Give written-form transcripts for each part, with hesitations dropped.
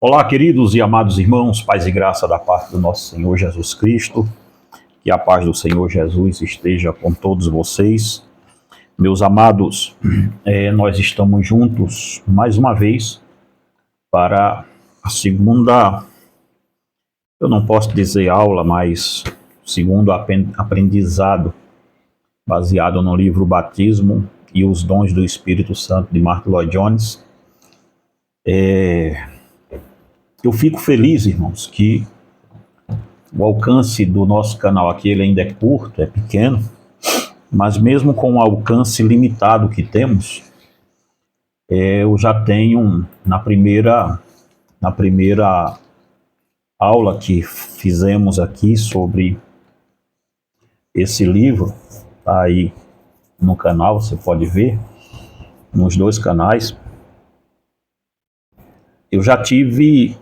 Olá, queridos e amados irmãos, paz e graça da parte do nosso Senhor Jesus Cristo, que a paz do Senhor Jesus esteja com todos vocês. Meus amados, nós estamos juntos mais uma vez para a segunda, eu não posso dizer aula, mas segundo aprendizado, baseado no livro Batismo e os Dons do Espírito Santo de Martyn Lloyd-Jones. Eu fico feliz, irmãos, que o alcance do nosso canal aqui ele ainda é curto, é pequeno, mas mesmo com o alcance limitado que temos, eu já tenho na primeira aula que fizemos aqui sobre esse livro, tá aí no canal, você pode ver, nos dois canais, eu já tive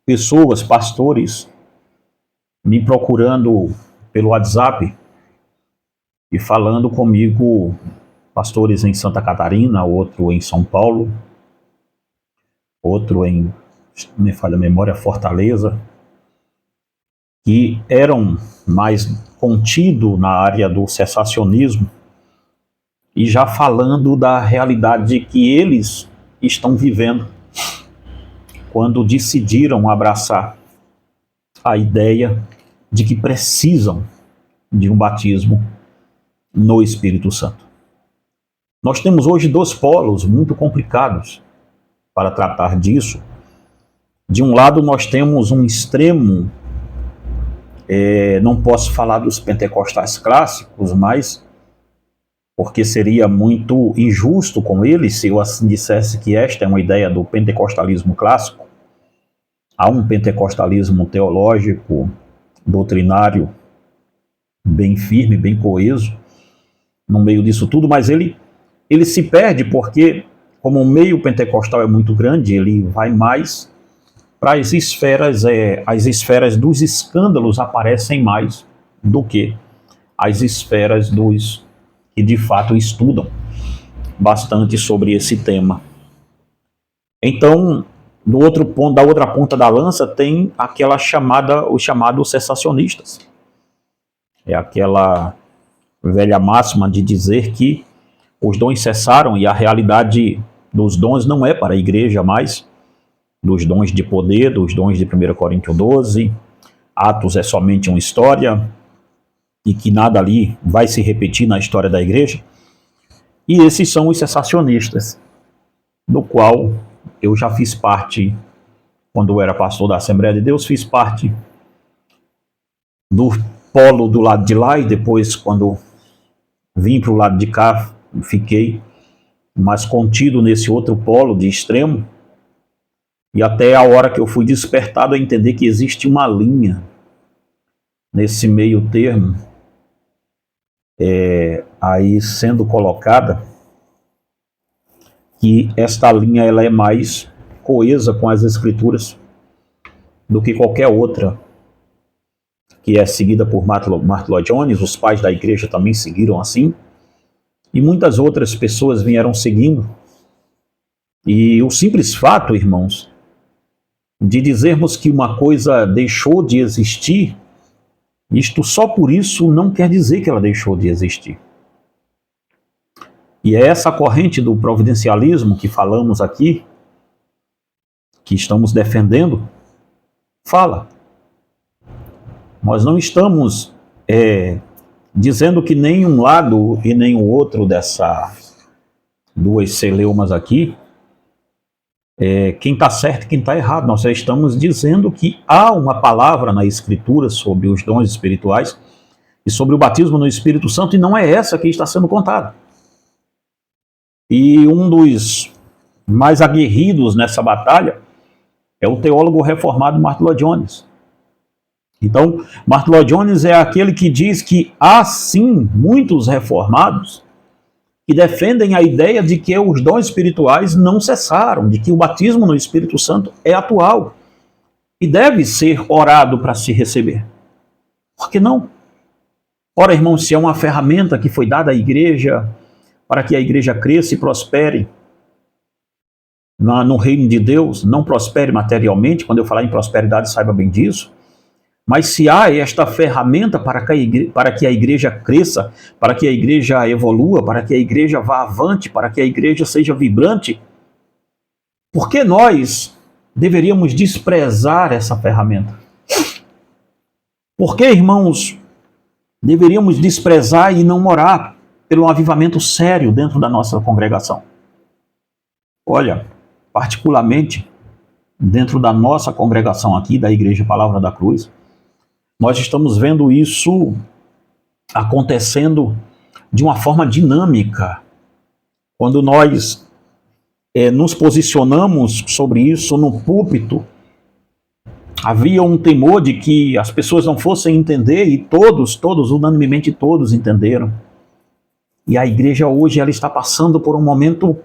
pessoas, pastores, me procurando pelo WhatsApp e falando comigo, pastores em Santa Catarina, outro em São Paulo, outro em, me falha a memória, Fortaleza, que eram mais contidos na área do cessacionismo e já falando da realidade que eles estão vivendo quando decidiram abraçar a ideia de que precisam de um batismo no Espírito Santo. Nós temos hoje dois polos muito complicados para tratar disso. De um lado, nós temos um extremo, não posso falar dos pentecostais clássicos, mas porque seria muito injusto com eles se eu assim dissesse que esta é uma ideia do pentecostalismo clássico. Há um pentecostalismo teológico, doutrinário, bem firme, bem coeso, no meio disso tudo, mas ele se perde porque, como o meio pentecostal é muito grande, ele vai mais para as esferas dos escândalos aparecem mais do que as esferas dos que de fato estudam bastante sobre esse tema. Então, do outro ponto, da outra ponta da lança tem aquela chamada, os chamados cessacionistas. É aquela velha máxima de dizer que os dons cessaram e a realidade dos dons não é para a igreja mais, dos dons de poder, dos dons de 1 Coríntios 12, Atos é somente uma história e que nada ali vai se repetir na história da igreja. E esses são os cessacionistas, do qual eu já fiz parte, quando eu era pastor da Assembleia de Deus, fiz parte do polo do lado de lá e depois, quando vim para o lado de cá, fiquei mais contido nesse outro polo de extremo. E até a hora que eu fui despertado a entender que existe uma linha nesse meio termo, aí sendo colocada, que esta linha ela é mais coesa com as escrituras do que qualquer outra que é seguida por Martyn Lloyd-Jones. Os pais da igreja também seguiram assim, e muitas outras pessoas vieram seguindo. E o simples fato, irmãos, de dizermos que uma coisa deixou de existir, isto só por isso não quer dizer que ela deixou de existir. E é essa corrente do providencialismo que falamos aqui, que estamos defendendo, fala. Nós não estamos dizendo que nem um lado e nem o outro dessas duas celeumas aqui, quem está certo e quem está errado. Nós já estamos dizendo que há uma palavra na Escritura sobre os dons espirituais e sobre o batismo no Espírito Santo, e não é essa que está sendo contada. E um dos mais aguerridos nessa batalha é o teólogo reformado Martyn Lloyd-Jones. Então, Martyn Lloyd-Jones é aquele que diz que há sim muitos reformados que defendem a ideia de que os dons espirituais não cessaram, de que o batismo no Espírito Santo é atual e deve ser orado para se receber. Por que não? Ora, irmãos, se é uma ferramenta que foi dada à igreja para que a igreja cresça e prospere, no reino de Deus, não prospere materialmente. Quando eu falar em prosperidade, saiba bem disso. Mas se há esta ferramenta para que a igreja cresça, para que a igreja evolua, para que a igreja vá avante, para que a igreja seja vibrante, por que nós deveríamos desprezar essa ferramenta? Por que, irmãos, deveríamos desprezar e não orar pelo avivamento sério dentro da nossa congregação? Olha, particularmente dentro da nossa congregação aqui, da Igreja Palavra da Cruz, nós estamos vendo isso acontecendo de uma forma dinâmica. Quando nós nos posicionamos sobre isso no púlpito, havia um temor de que as pessoas não fossem entender, e todos, unanimemente todos entenderam. E a igreja hoje ela está passando por um momento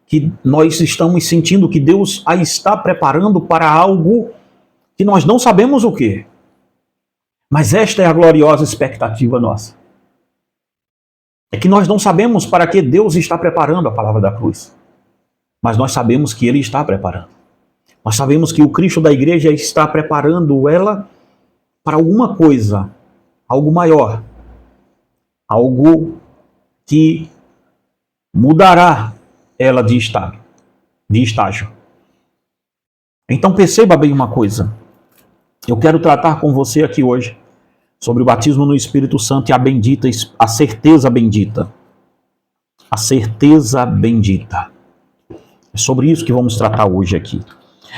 que nós estamos sentindo que Deus a está preparando para algo que nós não sabemos o que. Mas esta é a gloriosa expectativa nossa. É que nós não sabemos para que Deus está preparando a palavra da cruz. Mas nós sabemos que Ele está preparando. Nós sabemos que o Cristo da igreja está preparando ela para alguma coisa, algo maior, algo que mudará ela de estágio. Então perceba bem uma coisa. Eu quero tratar com você aqui hoje sobre o batismo no Espírito Santo e a certeza bendita. A certeza bendita. É sobre isso que vamos tratar hoje aqui.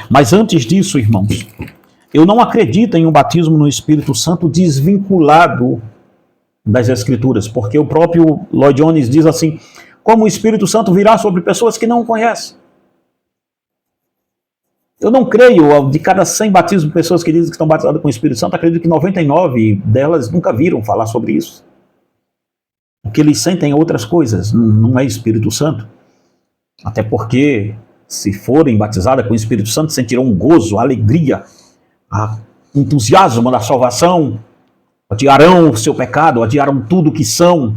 Mas antes disso, irmãos, eu não acredito em um batismo no Espírito Santo desvinculado das Escrituras, porque o próprio Lloyd Jones diz assim: como o Espírito Santo virá sobre pessoas que não o conhecem. Eu não creio, de cada 100 batismos, pessoas que dizem que estão batizadas com o Espírito Santo, acredito que 99 delas nunca viram falar sobre isso. O que eles sentem é outras coisas, não é Espírito Santo. Até porque, se forem batizadas com o Espírito Santo, sentirão um gozo, alegria, entusiasmo da salvação, odiarão o seu pecado, odiarão tudo que são.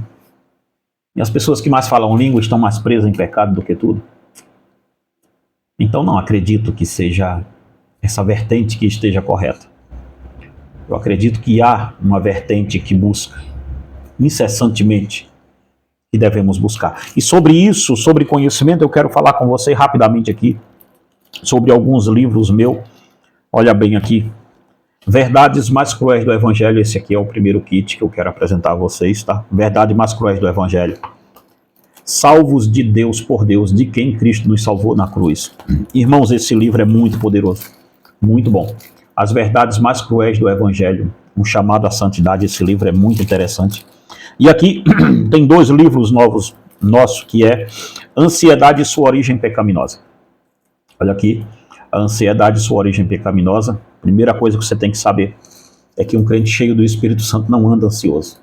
E as pessoas que mais falam língua estão mais presas em pecado do que tudo. Então não acredito que seja essa vertente que esteja correta. Eu acredito que há uma vertente que busca incessantemente, que devemos buscar. E sobre isso, sobre conhecimento, eu quero falar com você rapidamente aqui, sobre alguns livros meus. Olha bem aqui. Verdades mais cruéis do Evangelho. Esse aqui é o primeiro kit que eu quero apresentar a vocês, tá? Verdades mais cruéis do Evangelho. Salvos de Deus por Deus, de quem Cristo nos salvou na cruz. Irmãos, esse livro é muito poderoso, muito bom. As verdades mais cruéis do Evangelho, um chamado à santidade. Esse livro é muito interessante. E aqui tem 2 livros novos nossos, que é Ansiedade e Sua Origem Pecaminosa. Olha aqui, a ansiedade e sua origem pecaminosa. Primeira coisa que você tem que saber é que um crente cheio do Espírito Santo não anda ansioso.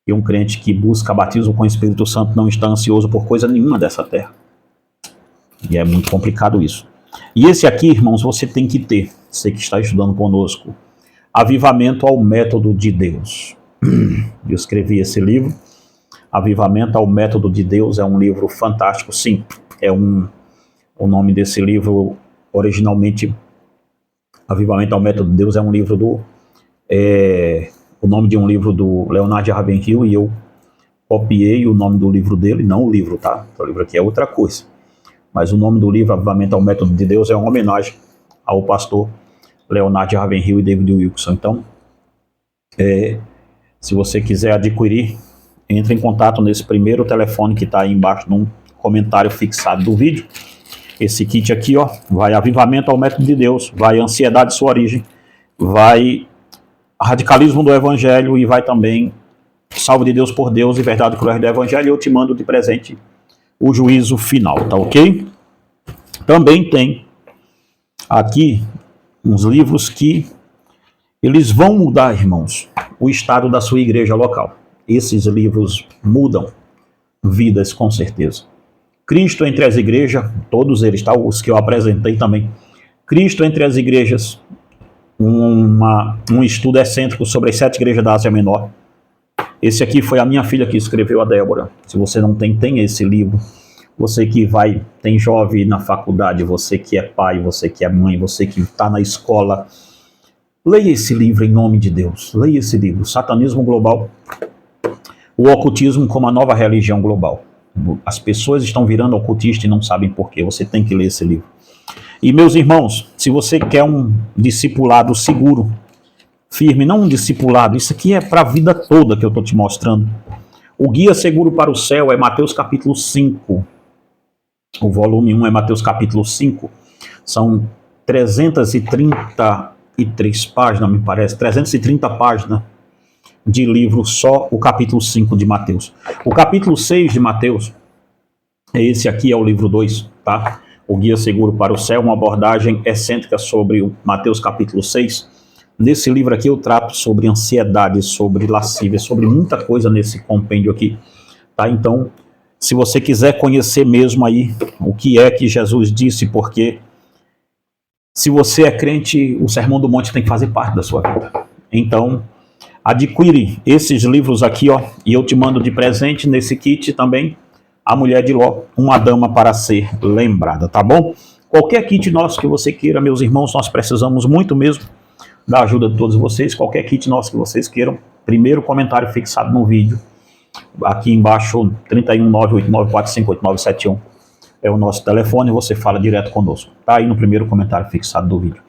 E um crente que busca batismo com o Espírito Santo não está ansioso por coisa nenhuma dessa terra. E é muito complicado isso. E esse aqui, irmãos, você tem que ter, você que está estudando conosco, Avivamento ao Método de Deus. Eu escrevi esse livro, Avivamento ao Método de Deus. É um livro fantástico, sim. O nome desse livro, originalmente, Avivamento ao Método de Deus, é um livro o nome de um livro do Leonard Ravenhill, e eu copiei o nome do livro dele, não o livro, tá? O livro aqui é outra coisa. Mas o nome do livro, Avivamento ao Método de Deus, é uma homenagem ao pastor Leonard Ravenhill e David Wilkerson. Então, se você quiser adquirir, entre em contato nesse primeiro telefone que está aí embaixo, num comentário fixado do vídeo. Esse kit aqui, ó, vai Avivamento ao Método de Deus, vai Ansiedade e Sua Origem, vai Radicalismo do Evangelho e vai também Salvo de Deus por Deus e Verdade Cruel do Evangelho. E eu te mando de presente o Juízo Final, tá ok? Também tem aqui uns livros que eles vão mudar, irmãos, o estado da sua igreja local. Esses livros mudam vidas, com certeza. Cristo entre as igrejas, todos eles, tá? Os que eu apresentei também. Cristo entre as igrejas, um estudo excêntrico sobre as 7 igrejas da Ásia Menor. Esse aqui foi a minha filha que escreveu, a Débora. Se você não tem esse livro. Você que tem jovem na faculdade, você que é pai, você que é mãe, você que está na escola, leia esse livro em nome de Deus. Leia esse livro, Satanismo Global, o Ocultismo como a Nova Religião Global. As pessoas estão virando ocultistas e não sabem por quê. Você tem que ler esse livro. E, meus irmãos, se você quer um discipulado seguro, firme, não um discipulado, isso aqui é para a vida toda que eu estou te mostrando. O Guia Seguro para o Céu é Mateus capítulo 5. O volume 1 é Mateus capítulo 5. São 333 páginas, me parece, 330 páginas de livro, só o capítulo 5 de Mateus. O capítulo 6 de Mateus, esse aqui é o livro 2, tá? O Guia Seguro para o Céu, uma abordagem excêntrica sobre o Mateus capítulo 6. Nesse livro aqui eu trato sobre ansiedade, sobre lascívia, sobre muita coisa nesse compêndio aqui, tá? Então, se você quiser conhecer mesmo aí o que é que Jesus disse, porque se você é crente, o Sermão do Monte tem que fazer parte da sua vida. Então, adquire esses livros aqui, ó, e eu te mando de presente nesse kit também, A Mulher de Ló, uma dama para ser lembrada, tá bom? Qualquer kit nosso que você queira, meus irmãos, nós precisamos muito mesmo da ajuda de todos vocês. Qualquer kit nosso que vocês queiram, primeiro comentário fixado no vídeo, aqui embaixo, 31989458971, é o nosso telefone, você fala direto conosco. Tá aí no primeiro comentário fixado do vídeo.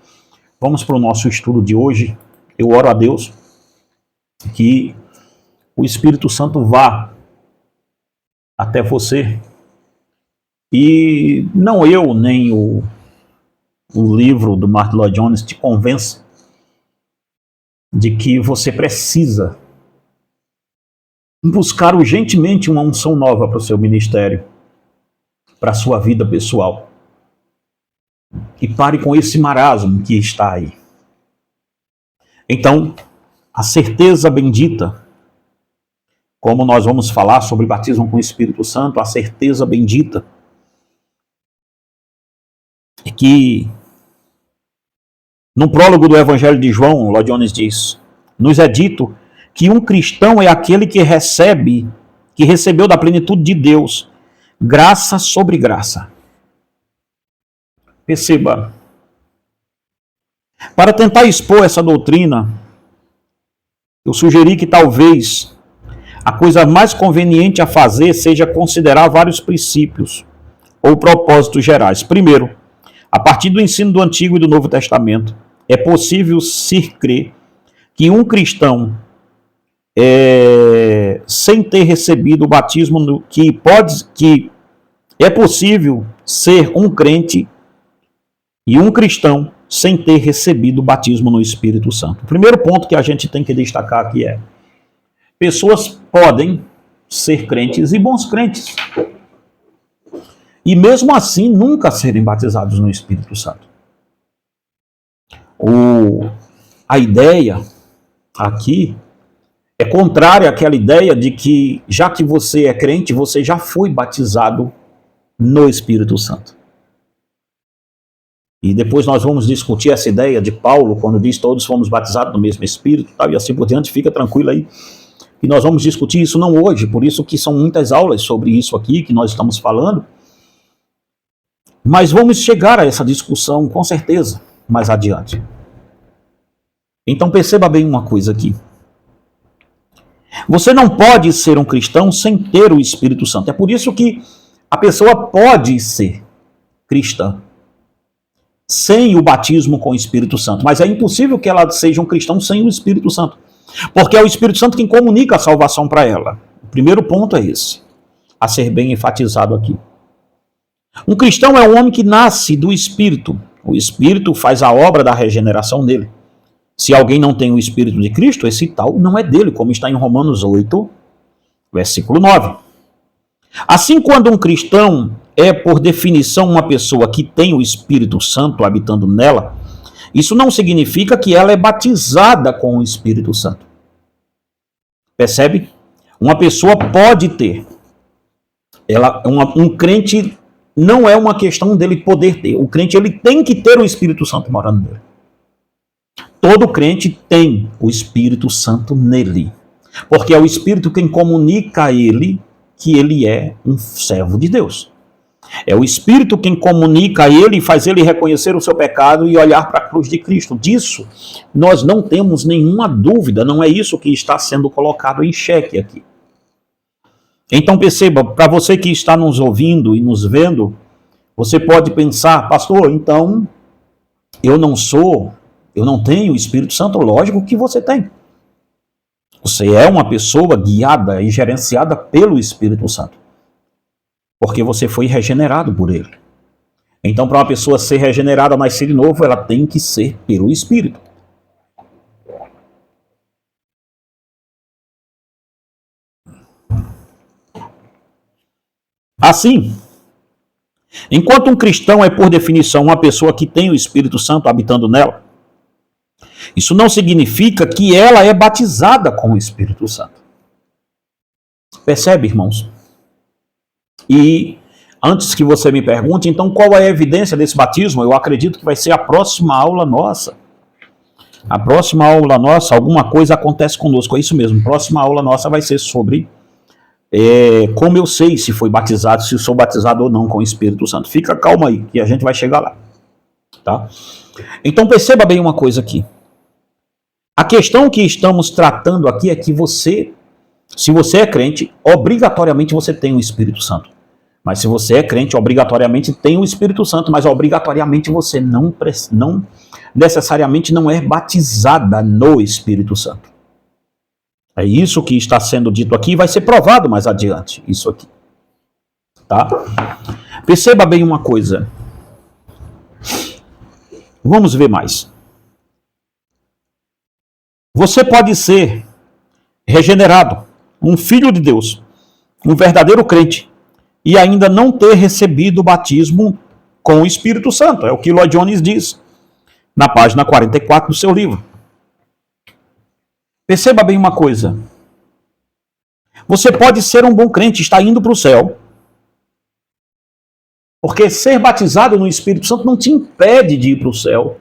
Vamos para o nosso estudo de hoje. Eu oro a Deus que o Espírito Santo vá até você e não eu, nem o livro do Martyn Lloyd-Jones te convença de que você precisa buscar urgentemente uma unção nova para o seu ministério, para a sua vida pessoal. E pare com esse marasmo que está aí. Então, a certeza bendita, como nós vamos falar sobre batismo com o Espírito Santo, a certeza bendita é que no prólogo do Evangelho de João, Lloyd-Jones diz, nos é dito que um cristão é aquele que recebeu da plenitude de Deus, graça sobre graça. Perceba, para tentar expor essa doutrina, eu sugeri que talvez a coisa mais conveniente a fazer seja considerar vários princípios ou propósitos gerais. Primeiro, a partir do ensino do Antigo e do Novo Testamento, é possível se crer que um cristão, sem ter recebido o batismo, que é possível ser um crente e um cristão sem ter recebido o batismo no Espírito Santo. O primeiro ponto que a gente tem que destacar aqui é: pessoas podem ser crentes e bons crentes, e mesmo assim nunca serem batizados no Espírito Santo. A ideia aqui é contrária àquela ideia de que, já que você é crente, você já foi batizado no Espírito Santo. E depois nós vamos discutir essa ideia de Paulo, quando diz todos fomos batizados no mesmo Espírito, e assim por diante. Fica tranquilo aí. E nós vamos discutir isso não hoje, por isso que são muitas aulas sobre isso aqui que nós estamos falando. Mas vamos chegar a essa discussão com certeza mais adiante. Então perceba bem uma coisa aqui. Você não pode ser um cristão sem ter o Espírito Santo. É por isso que a pessoa pode ser cristã sem o batismo com o Espírito Santo. Mas é impossível que ela seja um cristão sem o Espírito Santo. Porque é o Espírito Santo quem comunica a salvação para ela. O primeiro ponto é esse, a ser bem enfatizado aqui. Um cristão é um homem que nasce do Espírito. O Espírito faz a obra da regeneração nele. Se alguém não tem o Espírito de Cristo, esse tal não é dele, como está em Romanos 8, versículo 9. Assim, quando um cristão é, por definição, uma pessoa que tem o Espírito Santo habitando nela, isso não significa que ela é batizada com o Espírito Santo. Percebe? Uma pessoa pode ter. Um crente não é uma questão dele poder ter. O crente ele tem que ter o Espírito Santo morando nele. Todo crente tem o Espírito Santo nele. Porque é o Espírito quem comunica a ele que ele é um servo de Deus. É o Espírito quem comunica a ele e faz ele reconhecer o seu pecado e olhar para a cruz de Cristo. Disso nós não temos nenhuma dúvida, não é isso que está sendo colocado em xeque aqui. Então perceba, para você que está nos ouvindo e nos vendo, você pode pensar, pastor, então eu não tenho o Espírito Santo. Lógico que você tem. Você é uma pessoa guiada e gerenciada pelo Espírito Santo. Porque você foi regenerado por ele. Então, para uma pessoa ser regenerada, nascer de novo, ela tem que ser pelo Espírito. Assim, enquanto um cristão é, por definição, uma pessoa que tem o Espírito Santo habitando nela, isso não significa que ela é batizada com o Espírito Santo. Percebe, irmãos? E antes que você me pergunte, então qual é a evidência desse batismo? Eu acredito que vai ser a próxima aula nossa. A próxima aula nossa, alguma coisa acontece conosco, é isso mesmo. A próxima aula nossa vai ser sobre como eu sei se foi batizado, se sou batizado ou não com o Espírito Santo. Fica calma aí, que a gente vai chegar lá. Tá? Então perceba bem uma coisa aqui. A questão que estamos tratando aqui é que você, se você é crente, obrigatoriamente você tem o Espírito Santo. Mas se você é crente, obrigatoriamente tem o Espírito Santo, mas obrigatoriamente você não necessariamente não é batizada no Espírito Santo. É isso que está sendo dito aqui e vai ser provado mais adiante, isso aqui. Tá? Perceba bem uma coisa. Vamos ver mais. Você pode ser regenerado, um filho de Deus, um verdadeiro crente, e ainda não ter recebido o batismo com o Espírito Santo. É o que Lloyd Jones diz na página 44 do seu livro. Perceba bem uma coisa. Você pode ser um bom crente, está indo para o céu, porque ser batizado no Espírito Santo não te impede de ir para o céu,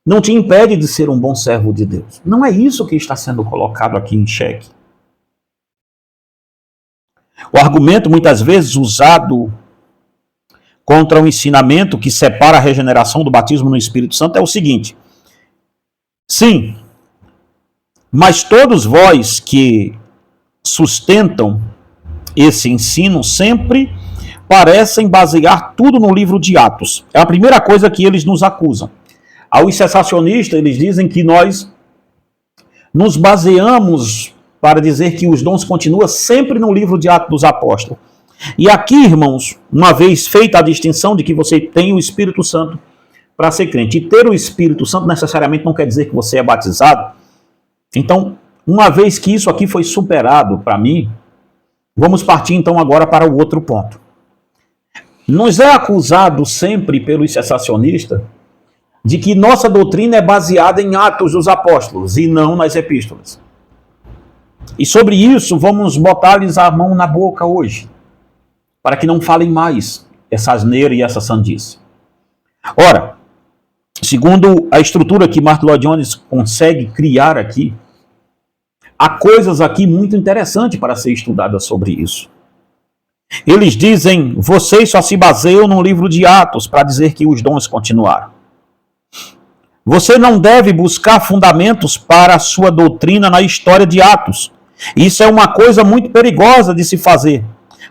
não te impede de ser um bom servo de Deus. Não é isso que está sendo colocado aqui em xeque. O argumento, muitas vezes, usado contra o ensinamento que separa a regeneração do batismo no Espírito Santo é o seguinte: sim, mas todos vós que sustentam esse ensino sempre parecem basear tudo no livro de Atos. É a primeira coisa que eles nos acusam. Aos cessacionistas, eles dizem que nós nos baseamos para dizer que os dons continuam sempre no livro de Atos dos Apóstolos. E aqui, irmãos, uma vez feita a distinção de que você tem o Espírito Santo para ser crente, e ter o Espírito Santo necessariamente não quer dizer que você é batizado. Então, uma vez que isso aqui foi superado para mim, vamos partir então agora para o outro ponto. Nos é acusado sempre pelos cessacionistas de que nossa doutrina é baseada em Atos dos Apóstolos e não nas epístolas. E sobre isso vamos botar-lhes a mão na boca hoje, para que não falem mais essa asneira e essa sandice. Ora, segundo a estrutura que Martin Lloyd Jones consegue criar aqui, há coisas aqui muito interessantes para ser estudadas sobre isso. Eles dizem, vocês só se baseiam no livro de Atos para dizer que os dons continuaram. Você não deve buscar fundamentos para a sua doutrina na história de Atos. Isso é uma coisa muito perigosa de se fazer.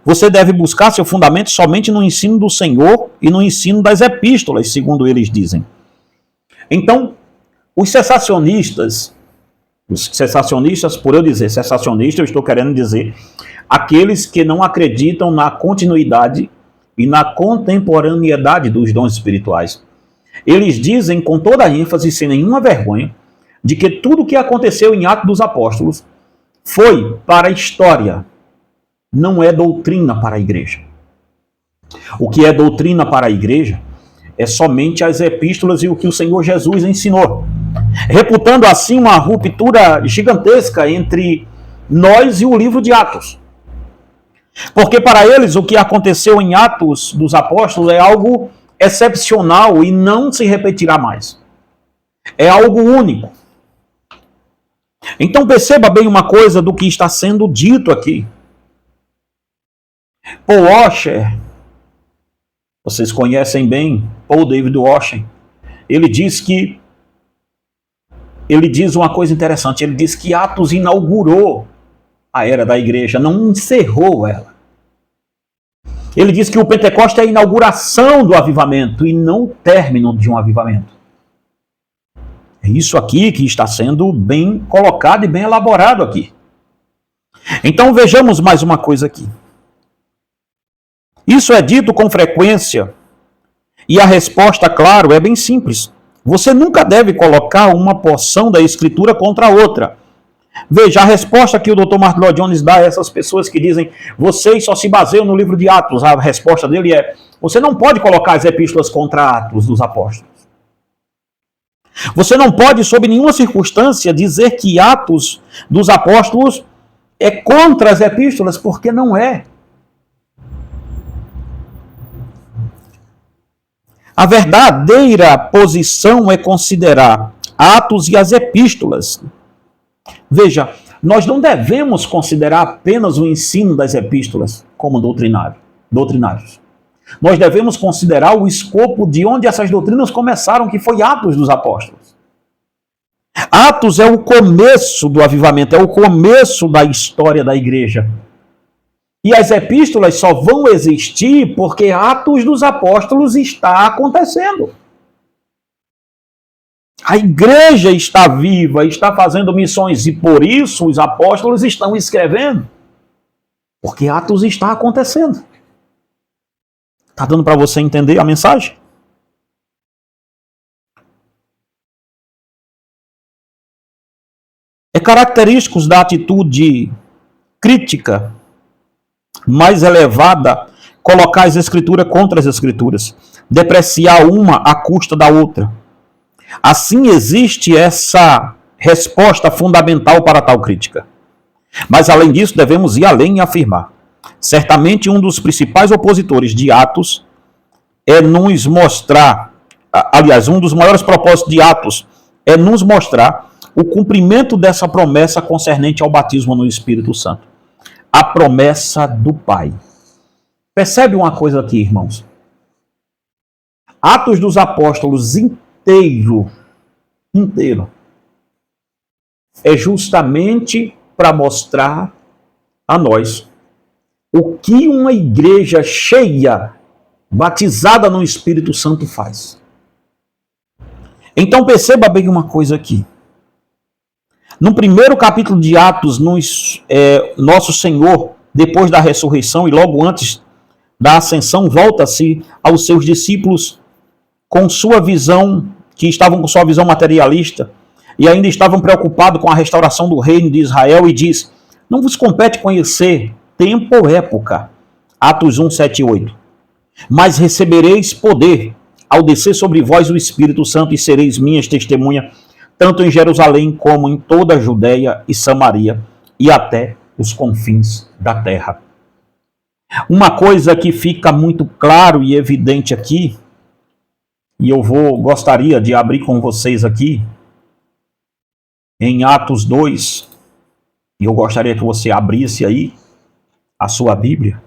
Você deve buscar seu fundamento somente no ensino do Senhor e no ensino das epístolas, segundo eles dizem. Então, os cessacionistas, por eu dizer cessacionista, eu estou querendo dizer aqueles que não acreditam na continuidade e na contemporaneidade dos dons espirituais. Eles dizem com toda a ênfase, sem nenhuma vergonha, de que tudo o que aconteceu em Atos dos Apóstolos foi para a história, não é doutrina para a igreja. O que é doutrina para a igreja é somente as epístolas e o que o Senhor Jesus ensinou, reputando assim uma ruptura gigantesca entre nós e o livro de Atos. Porque para eles o que aconteceu em Atos dos Apóstolos é algo excepcional e não se repetirá mais. É algo único. Então perceba bem uma coisa do que está sendo dito aqui. Paul Washer, Vocês conhecem bem Paul David Washington. Ele diz uma coisa interessante. Ele diz que Atos inaugurou a era da igreja, não encerrou ela. Ele diz que o Pentecostes é a inauguração do avivamento e não o término de um avivamento. É isso aqui que está sendo bem colocado e bem elaborado aqui. Então vejamos mais uma coisa aqui. Isso é dito com frequência e a resposta, claro, é bem simples. Você nunca deve colocar uma porção da Escritura contra a outra. Veja, a resposta que o Dr. Martin Lloyd Jones dá a essas pessoas que dizem vocês só se baseiam no livro de Atos. A resposta dele é: você não pode colocar as epístolas contra Atos dos Apóstolos. Você não pode, sob nenhuma circunstância, dizer que Atos dos Apóstolos é contra as epístolas, porque não é. A verdadeira posição é considerar Atos e as epístolas. Veja, nós não devemos considerar apenas o ensino das epístolas como doutrinários. Nós devemos considerar o escopo de onde essas doutrinas começaram, que foi Atos dos Apóstolos. Atos é o começo do avivamento, é o começo da história da igreja. E as epístolas só vão existir porque Atos dos Apóstolos está acontecendo. A igreja está viva, está fazendo missões e por isso os apóstolos estão escrevendo. Porque Atos está acontecendo. Está dando para você entender a mensagem? É característico da atitude crítica mais elevada colocar as escrituras contra as escrituras, depreciar uma à custa da outra. Assim existe essa resposta fundamental para tal crítica. Mas além disso, devemos ir além e afirmar. Certamente um dos principais opositores de Atos é nos mostrar, aliás, um dos maiores propósitos de Atos é nos mostrar o cumprimento dessa promessa concernente ao batismo no Espírito Santo. A promessa do Pai. Percebe uma coisa aqui, irmãos? Atos dos Apóstolos inteiro, é justamente para mostrar a nós o que uma igreja cheia, batizada no Espírito Santo faz. Então perceba bem uma coisa aqui. No primeiro capítulo de Atos, nosso Senhor, depois da ressurreição e logo antes da ascensão, volta-se aos seus discípulos com sua visão, que estavam com sua visão materialista e ainda estavam preocupados com a restauração do reino de Israel, e diz: não vos compete conhecer tempo ou época. Atos 1, 7 e 8. Mas recebereis poder ao descer sobre vós o Espírito Santo e sereis minhas testemunhas, tanto em Jerusalém como em toda a Judéia e Samaria e até os confins da terra. Uma coisa que fica muito claro e evidente aqui, e eu gostaria de abrir com vocês aqui, em Atos 2, e eu gostaria que você abrisse aí a sua Bíblia.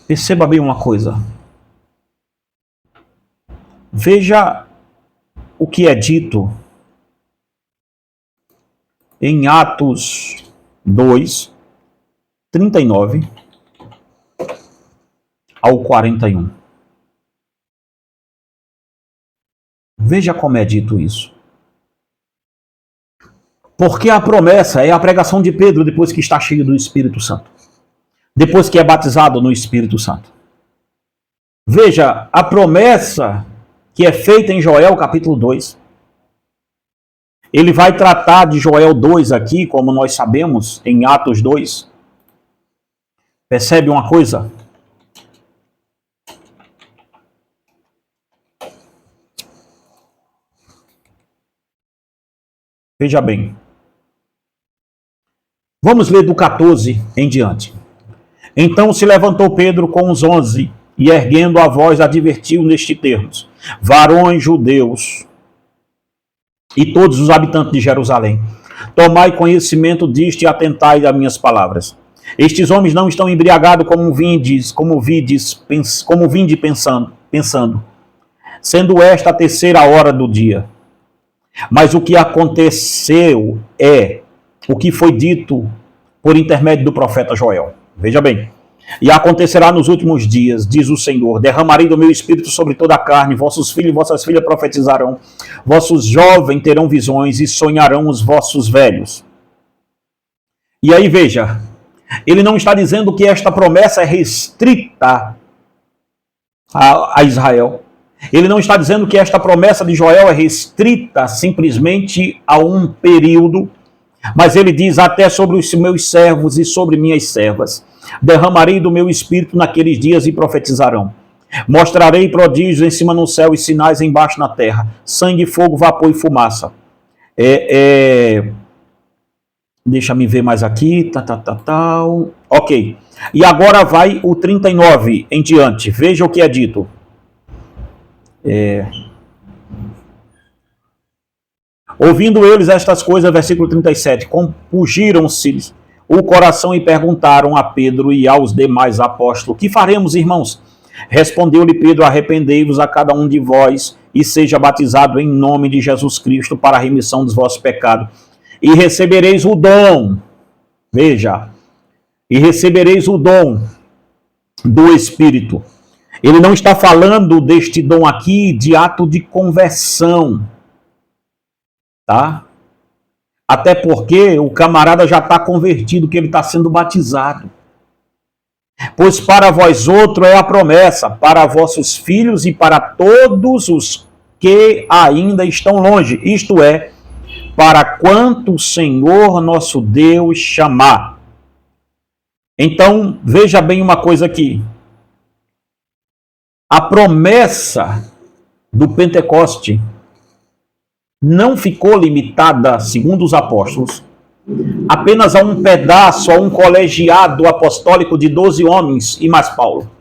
Perceba bem uma coisa. Veja o que é dito em Atos 2, 39 ao 41. Veja como é dito isso. Porque a promessa é a pregação de Pedro depois que está cheio do Espírito Santo. Depois que é batizado no Espírito Santo. Veja, a promessa que é feita em Joel capítulo 2. Ele vai tratar de Joel 2 aqui, como nós sabemos, em Atos 2. Percebe uma coisa? Veja bem. Vamos ler do 14 em diante. Então se levantou Pedro com os 11 e erguendo a voz advertiu neste termos: varões judeus e todos os habitantes de Jerusalém, tomai conhecimento disto e atentai às minhas palavras. Estes homens não estão embriagados como vinde pensando, sendo esta a terceira hora do dia. Mas o que aconteceu é o que foi dito por intermédio do profeta Joel. Veja bem. E acontecerá nos últimos dias, diz o Senhor, derramarei do meu espírito sobre toda a carne, vossos filhos e vossas filhas profetizarão, vossos jovens terão visões e sonharão os vossos velhos. E aí veja, ele não está dizendo que esta promessa é restrita a Israel. Ele não está dizendo que esta promessa de Joel é restrita simplesmente a um período, mas ele diz até sobre os meus servos e sobre minhas servas. Derramarei do meu espírito naqueles dias e profetizarão. Mostrarei prodígios em cima no céu e sinais embaixo na terra. Sangue, fogo, vapor e fumaça. Deixa-me ver mais aqui. Ok. E agora vai o 39 em diante. Veja o que é dito. Ouvindo eles estas coisas, versículo 37, compungiram-se o coração e perguntaram a Pedro e aos demais apóstolos: que faremos, irmãos? Respondeu-lhe Pedro: arrependei-vos a cada um de vós e seja batizado em nome de Jesus Cristo para a remissão dos vossos pecados, e recebereis o dom. Veja, e recebereis o dom do Espírito. Ele não está falando deste dom aqui de ato de conversão, tá? Até porque o camarada já está convertido, que ele está sendo batizado. Pois para vós outro é a promessa, para vossos filhos e para todos os que ainda estão longe, isto é, para quanto o Senhor nosso Deus chamar. Então, veja bem uma coisa aqui. A promessa do Pentecoste não ficou limitada, segundo os apóstolos, apenas a um pedaço, a um colegiado apostólico de 12 homens e mais Paulo.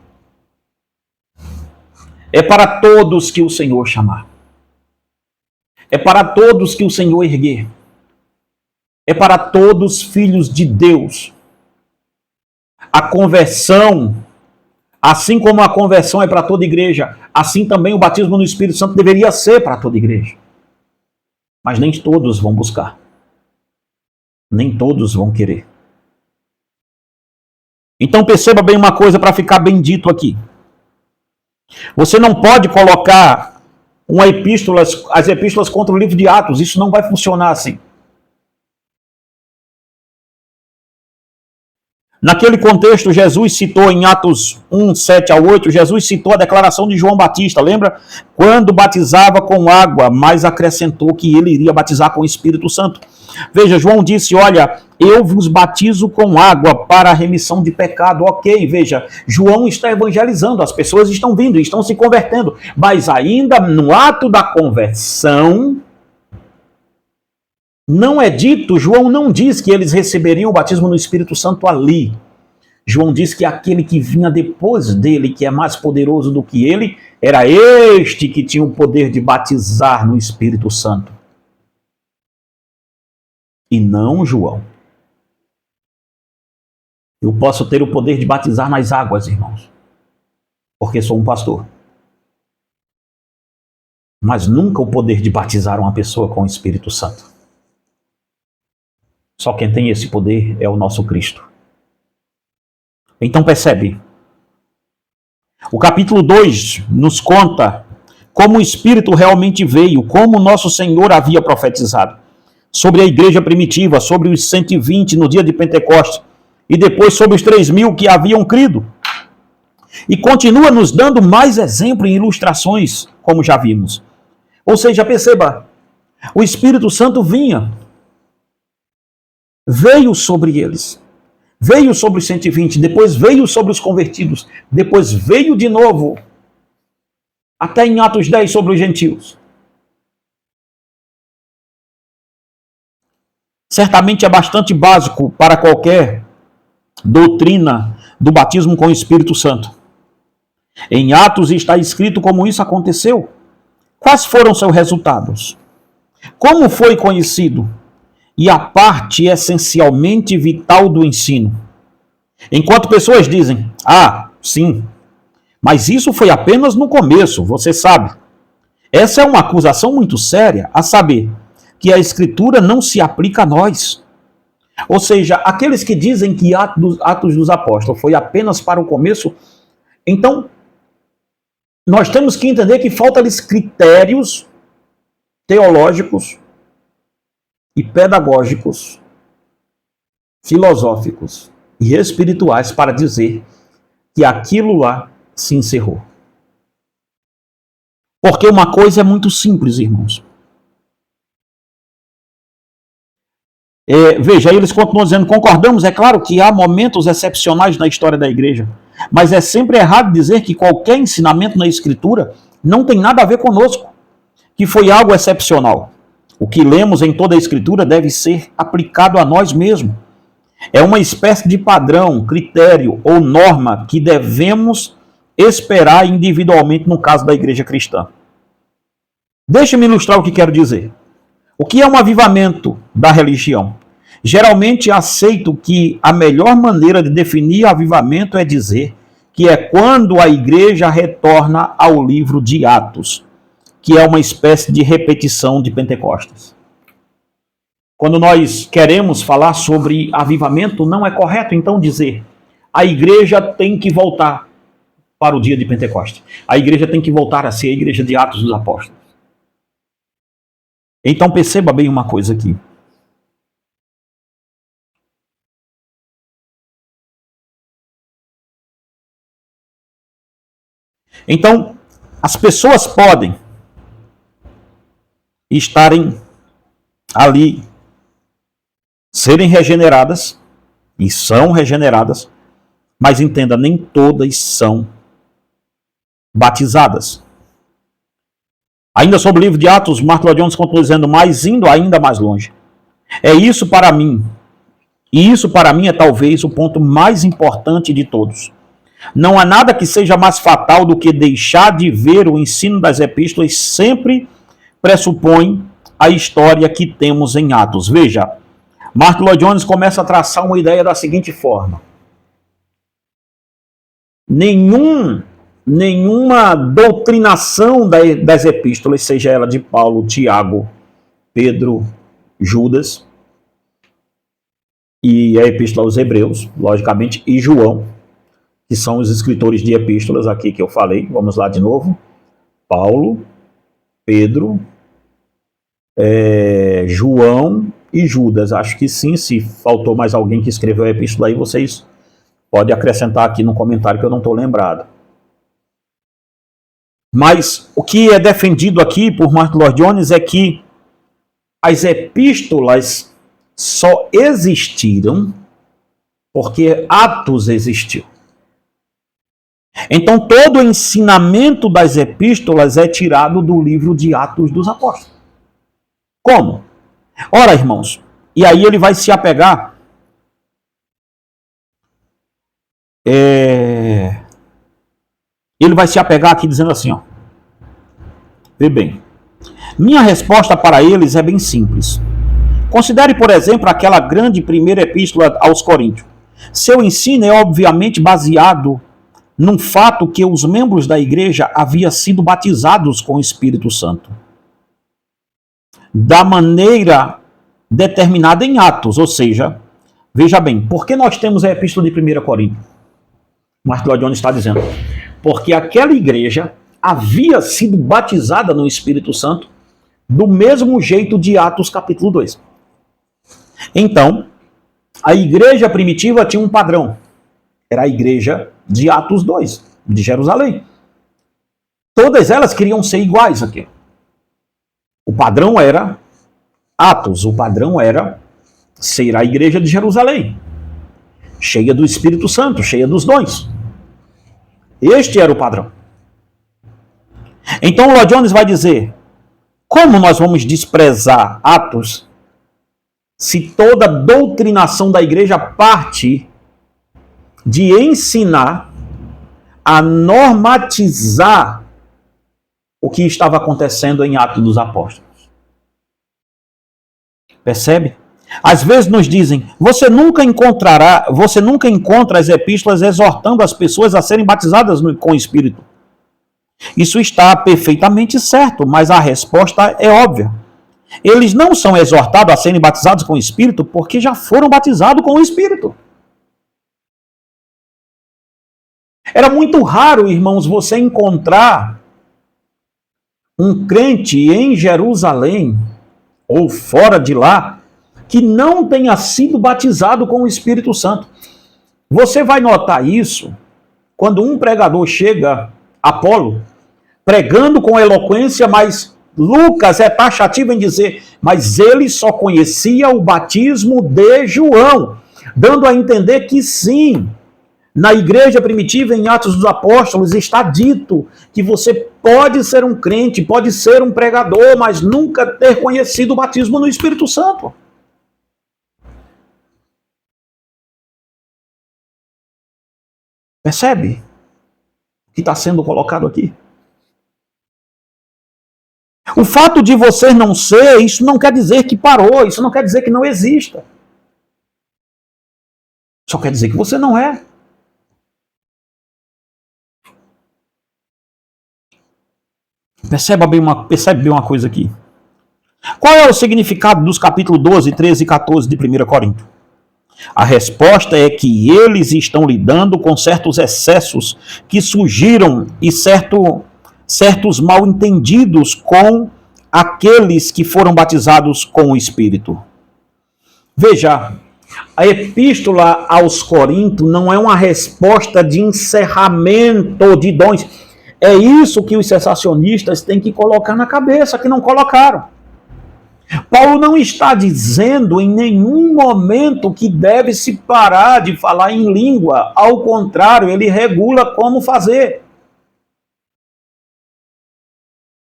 É para todos que o Senhor chamar. É para todos que o Senhor erguer. É para todos filhos de Deus. A conversão, assim como a conversão é para toda igreja, assim também o batismo no Espírito Santo deveria ser para toda igreja. Mas nem todos vão buscar. Nem todos vão querer. Então perceba bem uma coisa para ficar bem dito aqui. Você não pode colocar as epístolas contra o livro de Atos. Isso não vai funcionar assim. Naquele contexto, Jesus citou em Atos 1, 7 ao 8, Jesus citou a declaração de João Batista, lembra? Quando batizava com água, mas acrescentou que ele iria batizar com o Espírito Santo. Veja, João disse, olha, eu vos batizo com água para a remissão de pecado. Ok, veja, João está evangelizando, as pessoas estão vindo, estão se convertendo, mas ainda no ato da conversão, não é dito, João não diz que eles receberiam o batismo no Espírito Santo ali. João diz que aquele que vinha depois dele, que é mais poderoso do que ele, era este que tinha o poder de batizar no Espírito Santo. E não João. Eu posso ter o poder de batizar nas águas, irmãos, porque sou um pastor. Mas nunca o poder de batizar uma pessoa com o Espírito Santo. Só quem tem esse poder é o nosso Cristo. Então percebe, o capítulo 2 nos conta como o Espírito realmente veio, como o nosso Senhor havia profetizado sobre a igreja primitiva, sobre os 120 no dia de Pentecostes, e depois sobre os 3.000 que haviam crido. E continua nos dando mais exemplo e ilustrações, como já vimos. Ou seja, perceba, o Espírito Santo veio sobre eles, veio sobre os 120, depois veio sobre os convertidos, depois veio de novo, até em Atos 10 sobre os gentios. Certamente é bastante básico para qualquer doutrina do batismo com o Espírito Santo. Em Atos está escrito como isso aconteceu. Quais foram seus resultados? Como foi conhecido? E a parte essencialmente vital do ensino. Enquanto pessoas dizem, sim, mas isso foi apenas no começo, você sabe. Essa é uma acusação muito séria, a saber, que a Escritura não se aplica a nós. Ou seja, aqueles que dizem que Atos dos Apóstolos foi apenas para o começo, então nós temos que entender que faltam-lhes critérios teológicos e pedagógicos, filosóficos e espirituais para dizer que aquilo lá se encerrou. Porque uma coisa é muito simples, irmãos. Veja, eles continuam dizendo, concordamos, é claro que há momentos excepcionais na história da igreja, mas é sempre errado dizer que qualquer ensinamento na Escritura não tem nada a ver conosco, que foi algo excepcional. O que lemos em toda a Escritura deve ser aplicado a nós mesmos. É uma espécie de padrão, critério ou norma que devemos esperar individualmente no caso da igreja cristã. Deixe-me ilustrar o que quero dizer. O que é um avivamento da religião? Geralmente aceito que a melhor maneira de definir avivamento é dizer que é quando a igreja retorna ao livro de Atos, que é uma espécie de repetição de Pentecostes. Quando nós queremos falar sobre avivamento, não é correto então dizer a igreja tem que voltar para o dia de Pentecostes. A igreja tem que voltar a ser a igreja de Atos dos Apóstolos. Então perceba bem uma coisa aqui. Então, as pessoas podem estarem ali, serem regeneradas, e são regeneradas, mas entenda, nem todas são batizadas. Ainda sobre o livro de Atos, Martin Lloyd Jones continua dizendo, mas indo ainda mais longe. É isso para mim, e isso para mim é talvez o ponto mais importante de todos. Não há nada que seja mais fatal do que deixar de ver o ensino das epístolas sempre pressupõe a história que temos em Atos. Veja, Martin Lloyd Jones começa a traçar uma ideia da seguinte forma. Nenhuma doutrinação das epístolas, seja ela de Paulo, Tiago, Pedro, Judas, e a epístola aos Hebreus, logicamente, e João, que são os escritores de epístolas aqui que eu falei. Vamos lá de novo. Paulo, Pedro, João e Judas. Acho que sim, se faltou mais alguém que escreveu a epístola aí, vocês podem acrescentar aqui no comentário que eu não estou lembrado. Mas o que é defendido aqui por Martin Lloyd Jones é que as epístolas só existiram porque Atos existiu. Então todo o ensinamento das epístolas é tirado do livro de Atos dos Apóstolos. Como? Ora, irmãos, e aí ele vai se apegar ele vai se apegar aqui dizendo assim, ó. Vê bem. Minha resposta para eles é bem simples. Considere, por exemplo, aquela grande primeira epístola aos Coríntios. Seu ensino é obviamente baseado num fato que os membros da igreja haviam sido batizados com o Espírito Santo. Da maneira determinada em Atos, ou seja, veja bem, por que nós temos a epístola de 1 Coríntios? Martin Lloyd Jones está dizendo, porque aquela igreja havia sido batizada no Espírito Santo do mesmo jeito de Atos capítulo 2. Então, a igreja primitiva tinha um padrão. Era a igreja de Atos 2, de Jerusalém. Todas elas queriam ser iguais aqui. O padrão era Atos, o padrão era ser a igreja de Jerusalém, cheia do Espírito Santo, cheia dos dons. Este era o padrão. Então Lloyd Jones vai dizer, como nós vamos desprezar Atos se toda a doutrinação da igreja parte de ensinar a normatizar o que estava acontecendo em Atos dos Apóstolos. Percebe? Às vezes nos dizem, você nunca encontra as epístolas exortando as pessoas a serem batizadas com o Espírito. Isso está perfeitamente certo, mas a resposta é óbvia. Eles não são exortados a serem batizados com o Espírito porque já foram batizados com o Espírito. Era muito raro, irmãos, você encontrar um crente em Jerusalém ou fora de lá que não tenha sido batizado com o Espírito Santo. Você vai notar isso quando um pregador chega, Apolo, pregando com eloquência, mas Lucas é taxativo em dizer, mas ele só conhecia o batismo de João, dando a entender que sim, na igreja primitiva, em Atos dos Apóstolos, está dito que você pode ser um crente, pode ser um pregador, mas nunca ter conhecido o batismo no Espírito Santo. Percebe o que está sendo colocado aqui? O fato de você não ser, isso não quer dizer que parou, isso não quer dizer que não exista. Só quer dizer que você não é. Percebe bem uma coisa aqui. Qual é o significado dos capítulos 12, 13 e 14 de 1 Coríntios? A resposta é que eles estão lidando com certos excessos que surgiram e certos mal-entendidos com aqueles que foram batizados com o Espírito. Veja, a epístola aos Coríntios não é uma resposta de encerramento de dons. É isso que os cessacionistas têm que colocar na cabeça, que não colocaram. Paulo não está dizendo em nenhum momento que deve se parar de falar em língua. Ao contrário, ele regula como fazer.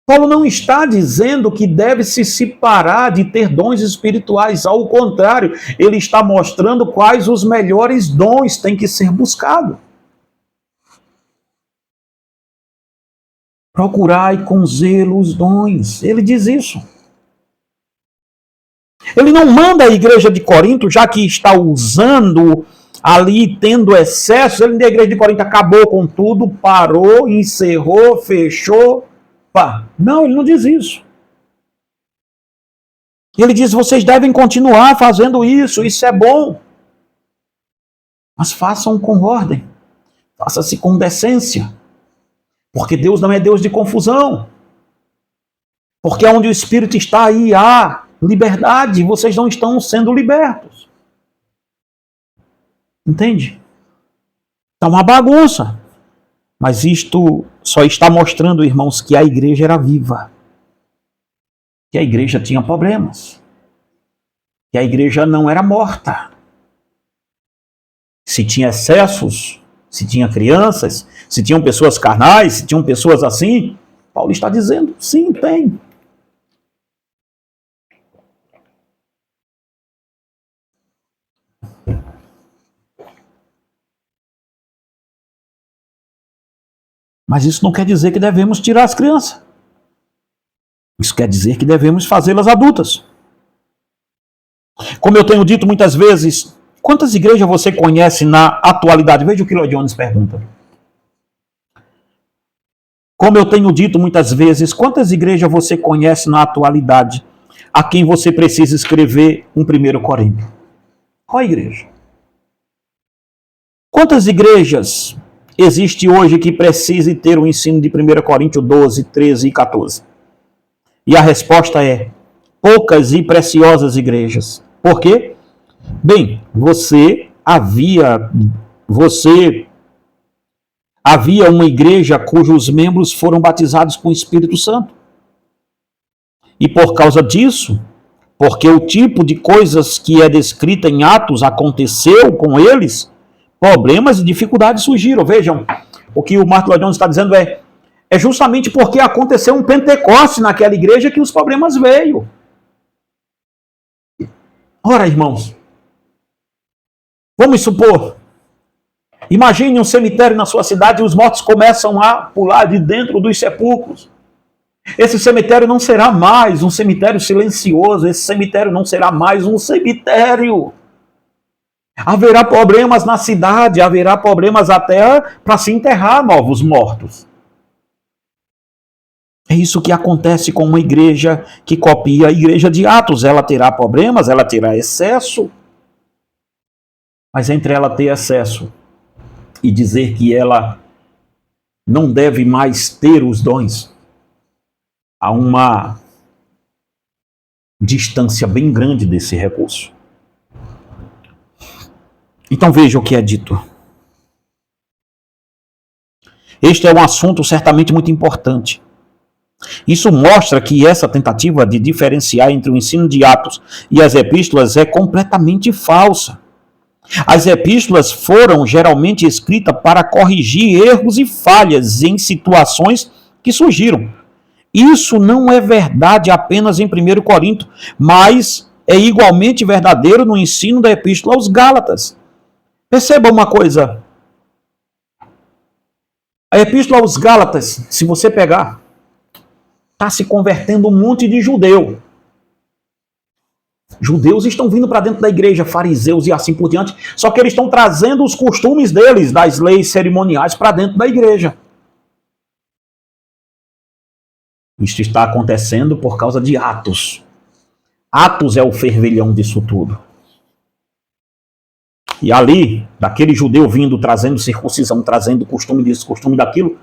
Paulo não está dizendo que deve se separar de ter dons espirituais. Ao contrário, ele está mostrando quais os melhores dons têm que ser buscados. Procurai com zelo os dons. Ele diz isso. Ele não manda a igreja de Corinto, já que está usando ali, tendo excesso. Ele, a igreja de Corinto acabou com tudo, parou, encerrou, fechou. Pá. Não, ele não diz isso. Ele diz, vocês devem continuar fazendo isso é bom. Mas façam com ordem. Faça-se com decência. Porque Deus não é Deus de confusão. Porque onde o Espírito está, aí há liberdade, vocês não estão sendo libertos. Entende? Está uma bagunça. Mas isto só está mostrando, irmãos, que a igreja era viva. Que a igreja tinha problemas. Que a igreja não era morta. Se tinha excessos, se tinha crianças, se tinham pessoas carnais, se tinham pessoas assim, Paulo está dizendo, sim, tem. Mas isso não quer dizer que devemos tirar as crianças. Isso quer dizer que devemos fazê-las adultas. Como eu tenho dito muitas vezes, quantas igrejas você conhece na atualidade? Veja o que Lloyd Jones pergunta. Como eu tenho dito muitas vezes, quantas igrejas você conhece na atualidade a quem você precisa escrever um 1 Coríntios? Qual a igreja? Quantas igrejas existe hoje que precise ter o ensino de 1 Coríntios 12, 13 e 14? E a resposta é poucas e preciosas igrejas. Por quê? Bem, havia uma igreja cujos membros foram batizados com o Espírito Santo. E por causa disso, porque o tipo de coisas que é descrita em Atos aconteceu com eles, problemas e dificuldades surgiram. Vejam, o que o Martin Lloyd Jones está dizendo é justamente porque aconteceu um Pentecoste naquela igreja que os problemas veio. Ora, irmãos, vamos supor Imagine um cemitério na sua cidade e os mortos começam a pular de dentro dos sepulcros. Esse cemitério não será mais um cemitério silencioso, esse cemitério não será mais um cemitério. Haverá problemas na cidade, haverá problemas até para se enterrar novos mortos. É isso que acontece com uma igreja que copia a igreja de Atos. Ela terá problemas, ela terá excesso. Mas entre ela ter excesso e dizer que ela não deve mais ter os dons, há uma distância bem grande desse recurso. Então veja o que é dito. Este é um assunto certamente muito importante. Isso mostra que essa tentativa de diferenciar entre o ensino de Atos e as epístolas é completamente falsa. As epístolas foram geralmente escritas para corrigir erros e falhas em situações que surgiram. Isso não é verdade apenas em 1 Corinto, mas é igualmente verdadeiro no ensino da epístola aos Gálatas. Perceba uma coisa. A epístola aos Gálatas, se você pegar, está se convertendo um monte de judeu. Judeus estão vindo para dentro da igreja, fariseus e assim por diante, só que eles estão trazendo os costumes deles, das leis cerimoniais, para dentro da igreja. Isso está acontecendo por causa de Atos. Atos é o fervilhão disso tudo. E ali, daquele judeu vindo, trazendo circuncisão, trazendo costume disso, costume daquilo,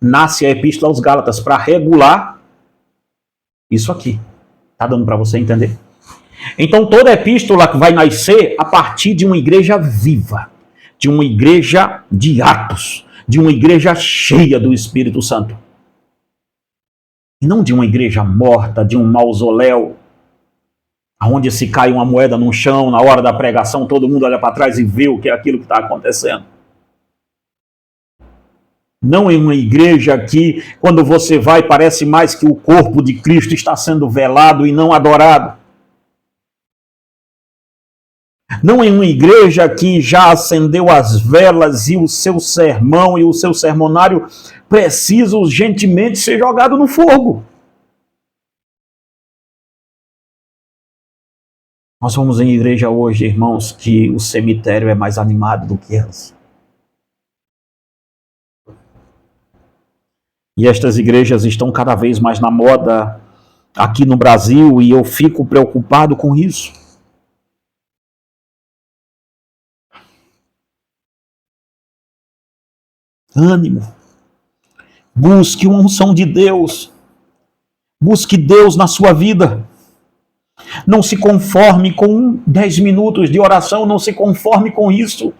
nasce a epístola aos Gálatas para regular isso aqui. Está dando para você entender? Então toda epístola vai nascer a partir de uma igreja viva, de uma igreja de Atos, de uma igreja cheia do Espírito Santo. E não de uma igreja morta, de um mausoléu, onde se cai uma moeda no chão, na hora da pregação, todo mundo olha para trás e vê o que é aquilo que está acontecendo. Não em uma igreja que, quando você vai, parece mais que o corpo de Cristo está sendo velado e não adorado. Não em uma igreja que já acendeu as velas e o seu sermão e o seu sermonário precisa urgentemente ser jogado no fogo. Nós vamos em igreja hoje, irmãos, que o cemitério é mais animado do que elas. E estas igrejas estão cada vez mais na moda aqui no Brasil e eu fico preocupado com isso. Ânimo. Busque uma unção de Deus. Busque Deus na sua vida. Não se conforme com 10 minutos de oração, não se conforme com isso.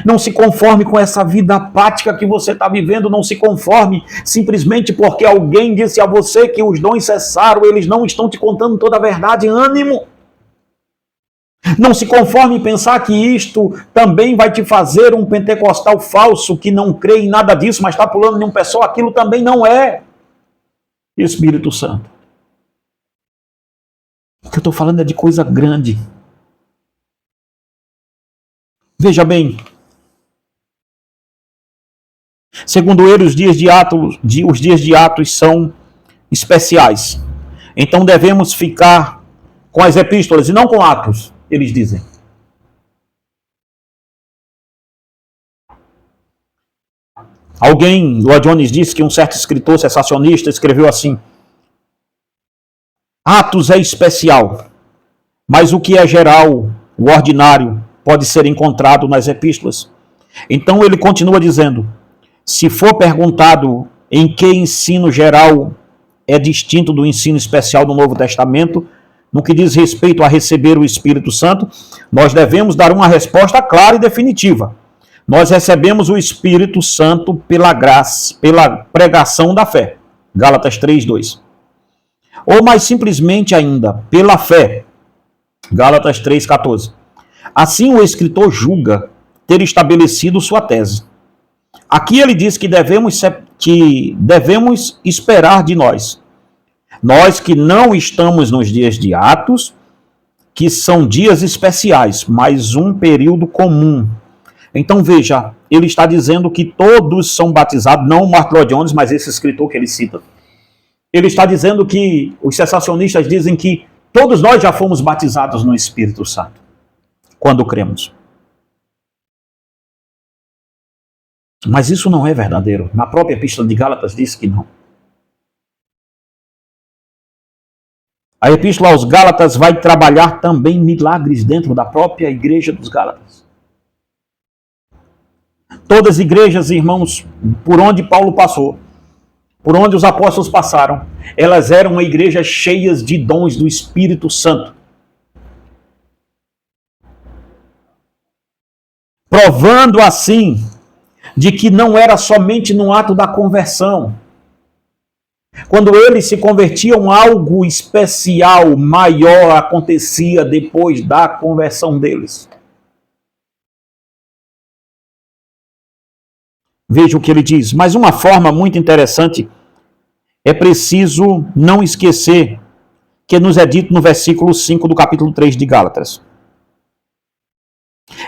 Não se conforme com essa vida apática que você está vivendo, não se conforme simplesmente porque alguém disse a você que os dons cessaram, eles não estão te contando toda a verdade. Ânimo! Não se conforme em pensar que isto também vai te fazer um pentecostal falso que não crê em nada disso, mas está pulando em um pé só. Aquilo também não é Espírito Santo. O que eu estou falando é de coisa grande. Veja bem, segundo ele, os dias de Atos são especiais. Então devemos ficar com as epístolas e não com Atos, eles dizem. Alguém, Lloyd Jones disse que um certo escritor sensacionista escreveu assim: Atos é especial, mas o que é geral, o ordinário, pode ser encontrado nas epístolas. Então ele continua dizendo: se for perguntado em que ensino geral é distinto do ensino especial do Novo Testamento, no que diz respeito a receber o Espírito Santo, nós devemos dar uma resposta clara e definitiva. Nós recebemos o Espírito Santo pela graça, pela pregação da fé. Gálatas 3:2. Ou mais simplesmente ainda, pela fé. Gálatas 3:14. Assim o escritor julga ter estabelecido sua tese. Aqui ele diz que devemos esperar de nós. Nós que não estamos nos dias de Atos, que são dias especiais, mas um período comum. Então veja, ele está dizendo que todos são batizados, não o Martin Lloyd Jones, mas esse escritor que ele cita. Ele está dizendo que os cessacionistas dizem que todos nós já fomos batizados no Espírito Santo, quando cremos. Mas isso não é verdadeiro. Na própria Epístola de Gálatas diz que não. A Epístola aos Gálatas vai trabalhar também milagres dentro da própria igreja dos Gálatas. Todas as igrejas, irmãos, por onde Paulo passou, por onde os apóstolos passaram, elas eram igrejas cheias de dons do Espírito Santo. Provando assim de que não era somente no ato da conversão. Quando eles se convertiam, algo especial, maior, acontecia depois da conversão deles. Veja o que ele diz. Mas uma forma muito interessante, é preciso não esquecer que nos é dito no versículo 5 do capítulo 3 de Gálatas.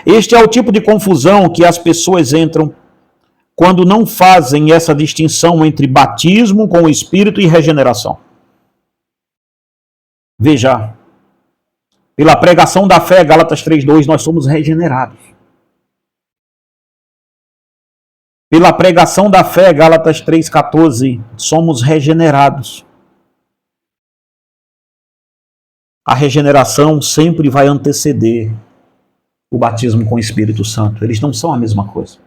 Este é o tipo de confusão que as pessoas entram quando não fazem essa distinção entre batismo com o Espírito e regeneração. Veja, pela pregação da fé, Gálatas 3:2, nós somos regenerados. Pela pregação da fé, Gálatas 3:14, somos regenerados. A regeneração sempre vai anteceder o batismo com o Espírito Santo. Eles não são a mesma coisa.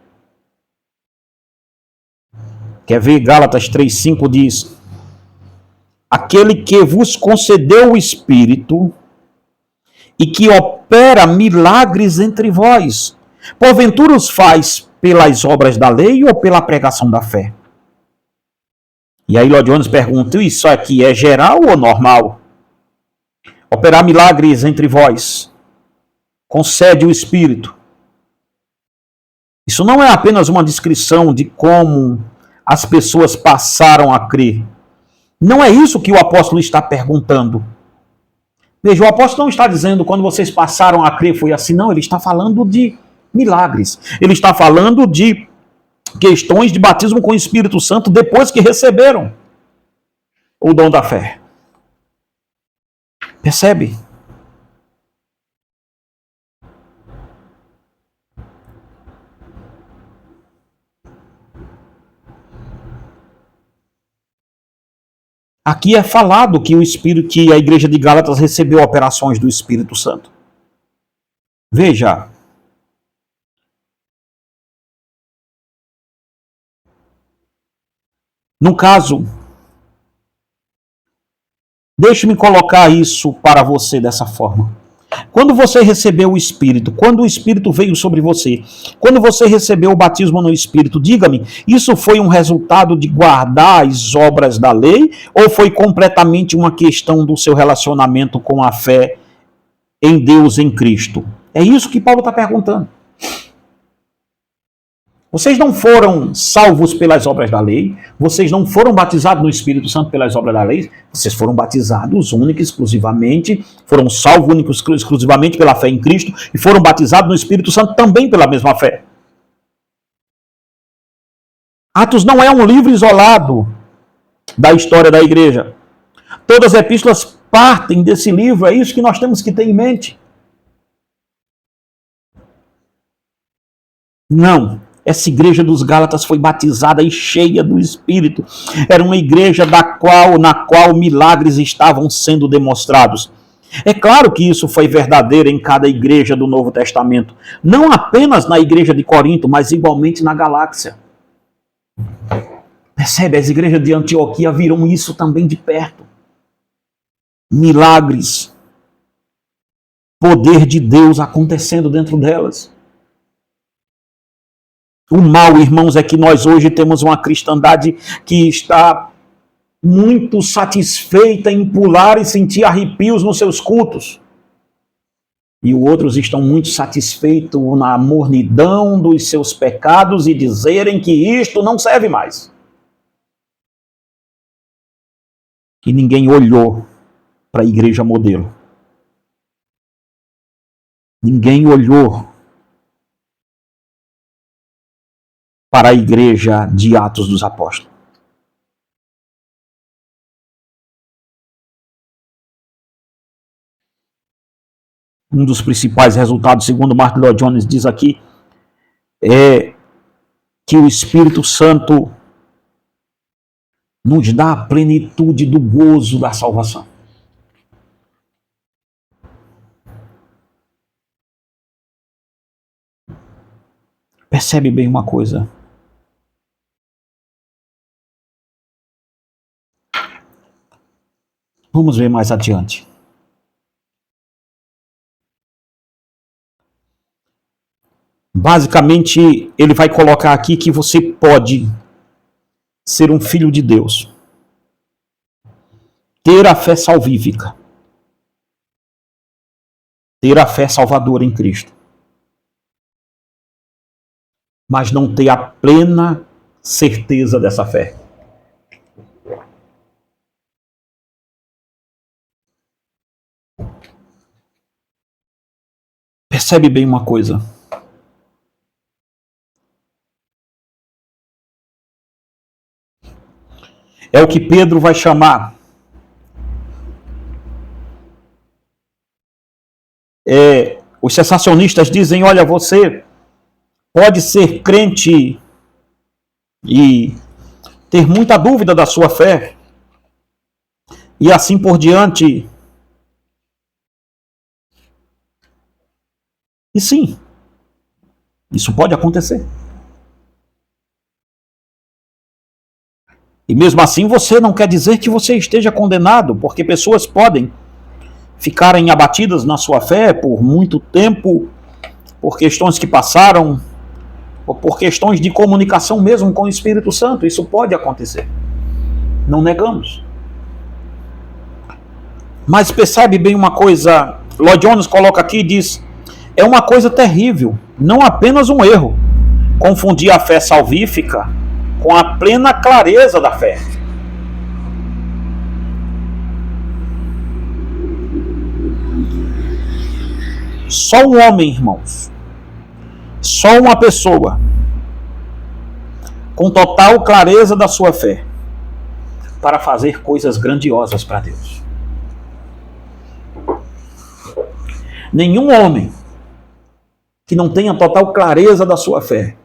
Quer ver? Gálatas 3:5 diz: aquele que vos concedeu o Espírito e que opera milagres entre vós, porventura os faz pelas obras da lei ou pela pregação da fé? E aí Lloyd Jones pergunta: isso aqui é geral ou normal? Operar milagres entre vós, concede o Espírito. Isso não é apenas uma descrição de como as pessoas passaram a crer. Não é isso que o apóstolo está perguntando. Veja, o apóstolo não está dizendo quando vocês passaram a crer foi assim, não. Ele está falando de milagres. Ele está falando de questões de batismo com o Espírito Santo depois que receberam o dom da fé. Percebe? Aqui é falado que o Espírito, que a igreja de Gálatas recebeu operações do Espírito Santo. Veja. No caso, deixe-me colocar isso para você dessa forma. Quando você recebeu o Espírito, quando o Espírito veio sobre você, quando você recebeu o batismo no Espírito, diga-me, isso foi um resultado de guardar as obras da lei ou foi completamente uma questão do seu relacionamento com a fé em Deus, em Cristo? É isso que Paulo está perguntando. Vocês não foram salvos pelas obras da lei, vocês não foram batizados no Espírito Santo pelas obras da lei, vocês foram batizados única e exclusivamente, foram salvos única e exclusivamente pela fé em Cristo e foram batizados no Espírito Santo também pela mesma fé. Atos não é um livro isolado da história da igreja. Todas as epístolas partem desse livro, é isso que nós temos que ter em mente. Não. Essa igreja dos Gálatas foi batizada e cheia do Espírito. Era uma igreja na qual milagres estavam sendo demonstrados. É claro que isso foi verdadeiro em cada igreja do Novo Testamento. Não apenas na igreja de Corinto, mas igualmente na galáxia. Percebe? As igrejas de Antioquia viram isso também de perto. Milagres. Poder de Deus acontecendo dentro delas. O mal, irmãos, é que nós hoje temos uma cristandade que está muito satisfeita em pular e sentir arrepios nos seus cultos. E outros estão muito satisfeitos na mornidão dos seus pecados e dizerem que isto não serve mais. E ninguém olhou para a igreja modelo. Ninguém olhou para a igreja de Atos dos Apóstolos. Um dos principais resultados, segundo Martin Lloyd Jones diz aqui, é que o Espírito Santo nos dá a plenitude do gozo da salvação. Percebe bem uma coisa. Vamos ver mais adiante. Basicamente, ele vai colocar aqui que você pode ser um filho de Deus, ter a fé salvífica, ter a fé salvadora em Cristo, mas não ter a plena certeza dessa fé. Percebe bem uma coisa. É o que Pedro vai chamar os cessacionistas dizem, olha, você pode ser crente e ter muita dúvida da sua fé, e assim por diante. E sim, isso pode acontecer. E mesmo assim você não quer dizer que você esteja condenado, porque pessoas podem ficarem abatidas na sua fé por muito tempo, por questões que passaram, ou por questões de comunicação mesmo com o Espírito Santo. Isso pode acontecer. Não negamos. Mas percebe bem uma coisa, Lloyd Jones coloca aqui e diz, é uma coisa terrível, não apenas um erro, confundir a fé salvífica com a plena clareza da fé. Só um homem, irmãos, só uma pessoa com total clareza da sua fé para fazer coisas grandiosas para Deus. Nenhum homem que não tenha total clareza da sua fé,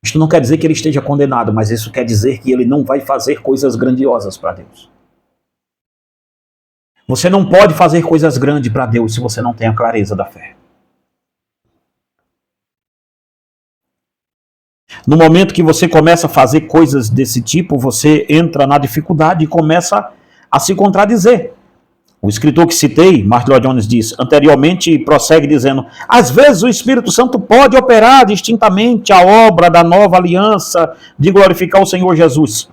isto não quer dizer que ele esteja condenado, mas isso quer dizer que ele não vai fazer coisas grandiosas para Deus. Você não pode fazer coisas grandes para Deus se você não tem a clareza da fé. No momento que você começa a fazer coisas desse tipo, você entra na dificuldade e começa a se contradizer. O escritor que citei, Martin Lloyd Jones, diz anteriormente, prossegue dizendo, às vezes o Espírito Santo pode operar distintamente a obra da nova aliança de glorificar o Senhor Jesus.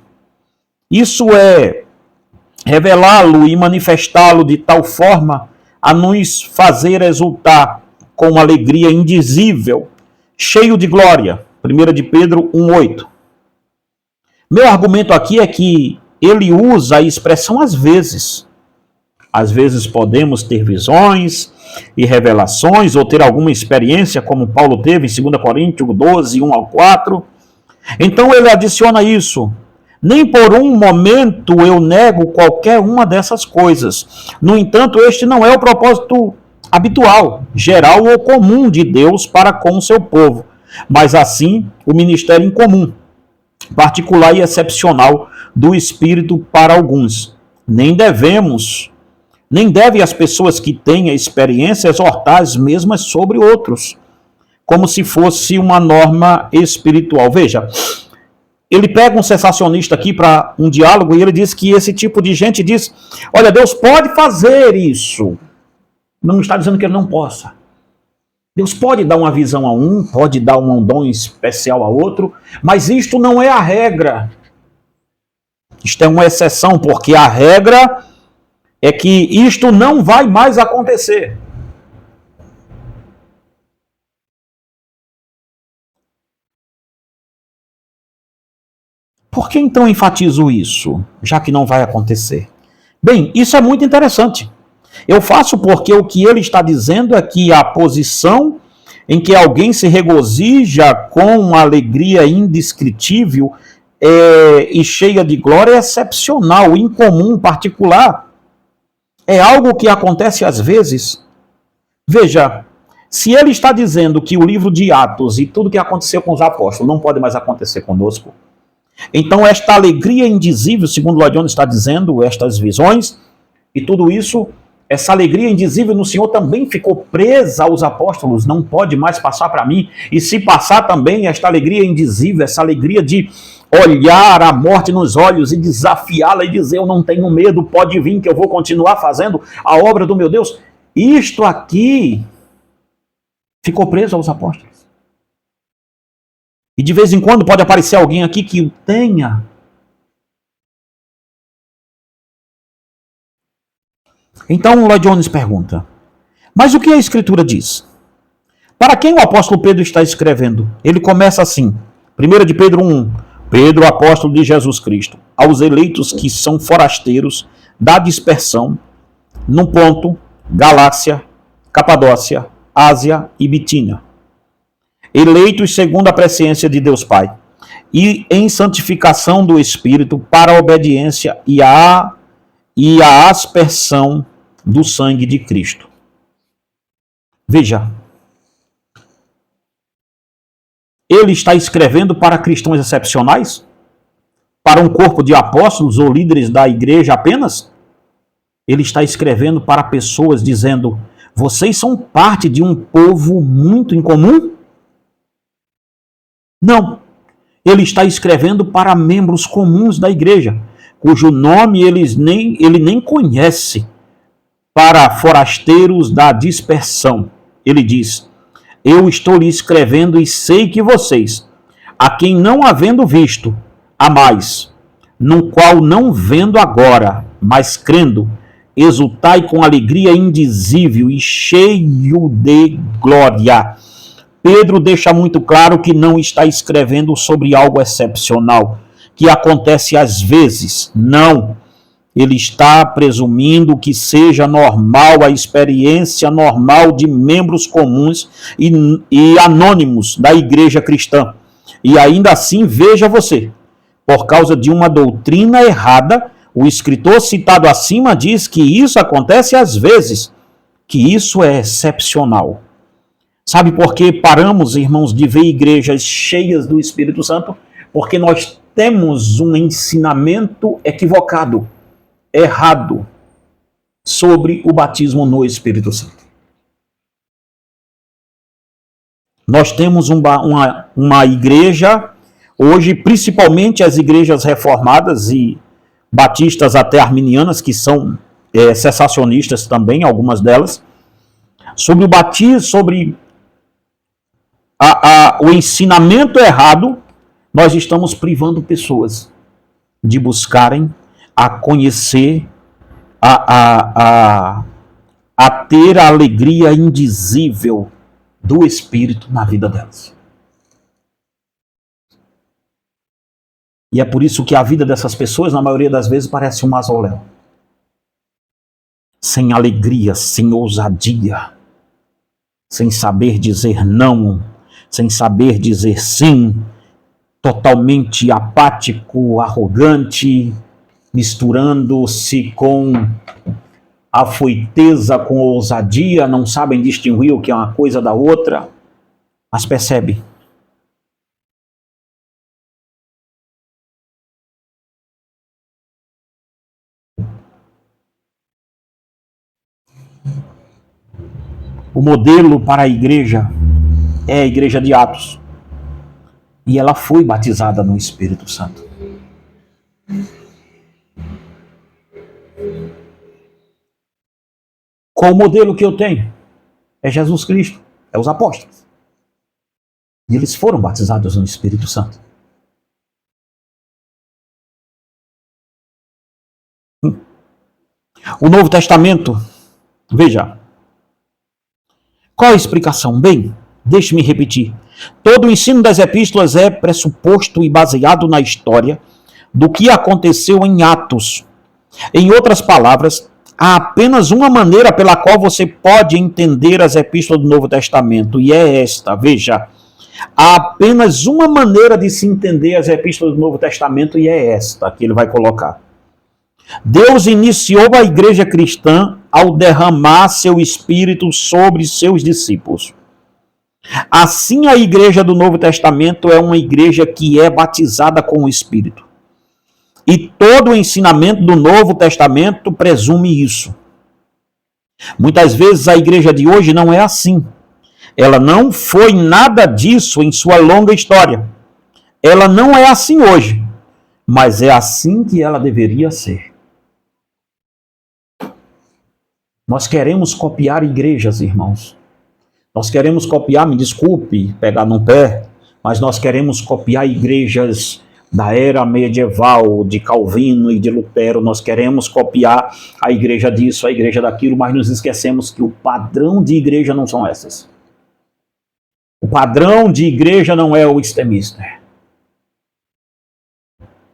Isso é revelá-lo e manifestá-lo de tal forma a nos fazer exultar com alegria indizível, cheio de glória. 1 de Pedro 1,8. Meu argumento aqui é que ele usa a expressão às vezes. Às vezes podemos ter visões e revelações, ou ter alguma experiência, como Paulo teve em 2 Coríntios 12, 1-4. Então ele adiciona isso. Nem por um momento eu nego qualquer uma dessas coisas. No entanto, este não é o propósito habitual, geral ou comum de Deus para com o seu povo, mas assim o ministério incomum, particular e excepcional do Espírito para alguns. Nem devem as pessoas que têm a experiência exortar as mesmas sobre outros, como se fosse uma norma espiritual. Veja, ele pega um cessacionista aqui para um diálogo e ele diz que esse tipo de gente diz, olha, Deus pode fazer isso. Não está dizendo que ele não possa. Deus pode dar uma visão a um, pode dar um dom especial a outro, mas isto não é a regra. Isto é uma exceção, porque a regra é que isto não vai mais acontecer. Por que então enfatizo isso, já que não vai acontecer? Bem, isso é muito interessante. Eu faço porque o que ele está dizendo é que a posição em que alguém se regozija com uma alegria indescritível e cheia de glória, é excepcional, incomum, particular. É algo que acontece às vezes. Veja, se ele está dizendo que o livro de Atos e tudo que aconteceu com os apóstolos não pode mais acontecer conosco, então esta alegria indizível, segundo Lloyd Jones está dizendo, estas visões e tudo isso, essa alegria indizível no Senhor também ficou presa aos apóstolos, não pode mais passar para mim. E se passar também esta alegria indizível, essa alegria de olhar a morte nos olhos e desafiá-la e dizer, eu não tenho medo, pode vir que eu vou continuar fazendo a obra do meu Deus. Isto aqui ficou preso aos apóstolos. E de vez em quando pode aparecer alguém aqui que o tenha. Então Lloyd Jones pergunta, mas o que a Escritura diz? Para quem o apóstolo Pedro está escrevendo? Ele começa assim, 1 de Pedro 1, Pedro, apóstolo de Jesus Cristo, aos eleitos que são forasteiros da dispersão, no Ponto, Galácia, Capadócia, Ásia e Bitínia, eleitos segundo a presciência de Deus Pai, e em santificação do Espírito para a obediência e a aspersão do sangue de Cristo. Veja, ele está escrevendo para cristãos excepcionais? Para um corpo de apóstolos ou líderes da igreja apenas? Ele está escrevendo para pessoas dizendo, vocês são parte de um povo muito incomum? Não. Ele está escrevendo para membros comuns da igreja, cujo nome ele nem conhece, para forasteiros da dispersão. Ele diz, eu estou lhe escrevendo e sei que vocês, a quem não havendo visto, amais, no qual não vendo agora, mas crendo, exultai com alegria indizível e cheio de glória. Pedro deixa muito claro que não está escrevendo sobre algo excepcional, que acontece às vezes. Não. Ele está presumindo que seja normal a experiência normal de membros comuns e anônimos da igreja cristã. E ainda assim, veja você, por causa de uma doutrina errada, o escritor citado acima diz que isso acontece às vezes, que isso é excepcional. Sabe por que paramos, irmãos, de ver igrejas cheias do Espírito Santo? Porque nós temos um ensinamento equivocado, errado, sobre o batismo no Espírito Santo. Nós temos uma igreja, hoje, principalmente as igrejas reformadas e batistas até arminianas, que são cessacionistas também, algumas delas, sobre o batismo, sobre o ensinamento errado, nós estamos privando pessoas de buscarem a conhecer, a ter a alegria indizível do Espírito na vida delas. E é por isso que a vida dessas pessoas, na maioria das vezes, parece um mausoléu. Sem alegria, sem ousadia, sem saber dizer não, sem saber dizer sim, totalmente apático, arrogante, misturando-se com afoiteza, com ousadia, não sabem distinguir o que é uma coisa da outra, mas percebe. O modelo para a igreja é a igreja de Atos. E ela foi batizada no Espírito Santo. Qual o modelo que eu tenho? É Jesus Cristo, é os apóstolos. E eles foram batizados no Espírito Santo. O Novo Testamento, veja, qual a explicação? Bem, deixe-me repetir. Todo o ensino das epístolas é pressuposto e baseado na história do que aconteceu em Atos. Em outras palavras, Há apenas uma maneira pela qual você pode entender as epístolas do Novo Testamento, e é esta, veja. Há apenas uma maneira de se entender as epístolas do Novo Testamento, e é esta que ele vai colocar. Deus iniciou a igreja cristã ao derramar seu Espírito sobre seus discípulos. Assim, a igreja do Novo Testamento é uma igreja que é batizada com o Espírito. E todo o ensinamento do Novo Testamento presume isso. Muitas vezes a igreja de hoje não é assim. Ela não foi nada disso em sua longa história. Ela não é assim hoje, mas é assim que ela deveria ser. Nós queremos copiar igrejas, irmãos. Nós queremos copiar, me desculpe pegar no pé, mas nós queremos copiar igrejas da era medieval, de Calvino e de Lutero. Nós queremos copiar a igreja disso, a igreja daquilo, mas nos esquecemos que o padrão de igreja não são essas. O padrão de igreja não é o Westminster.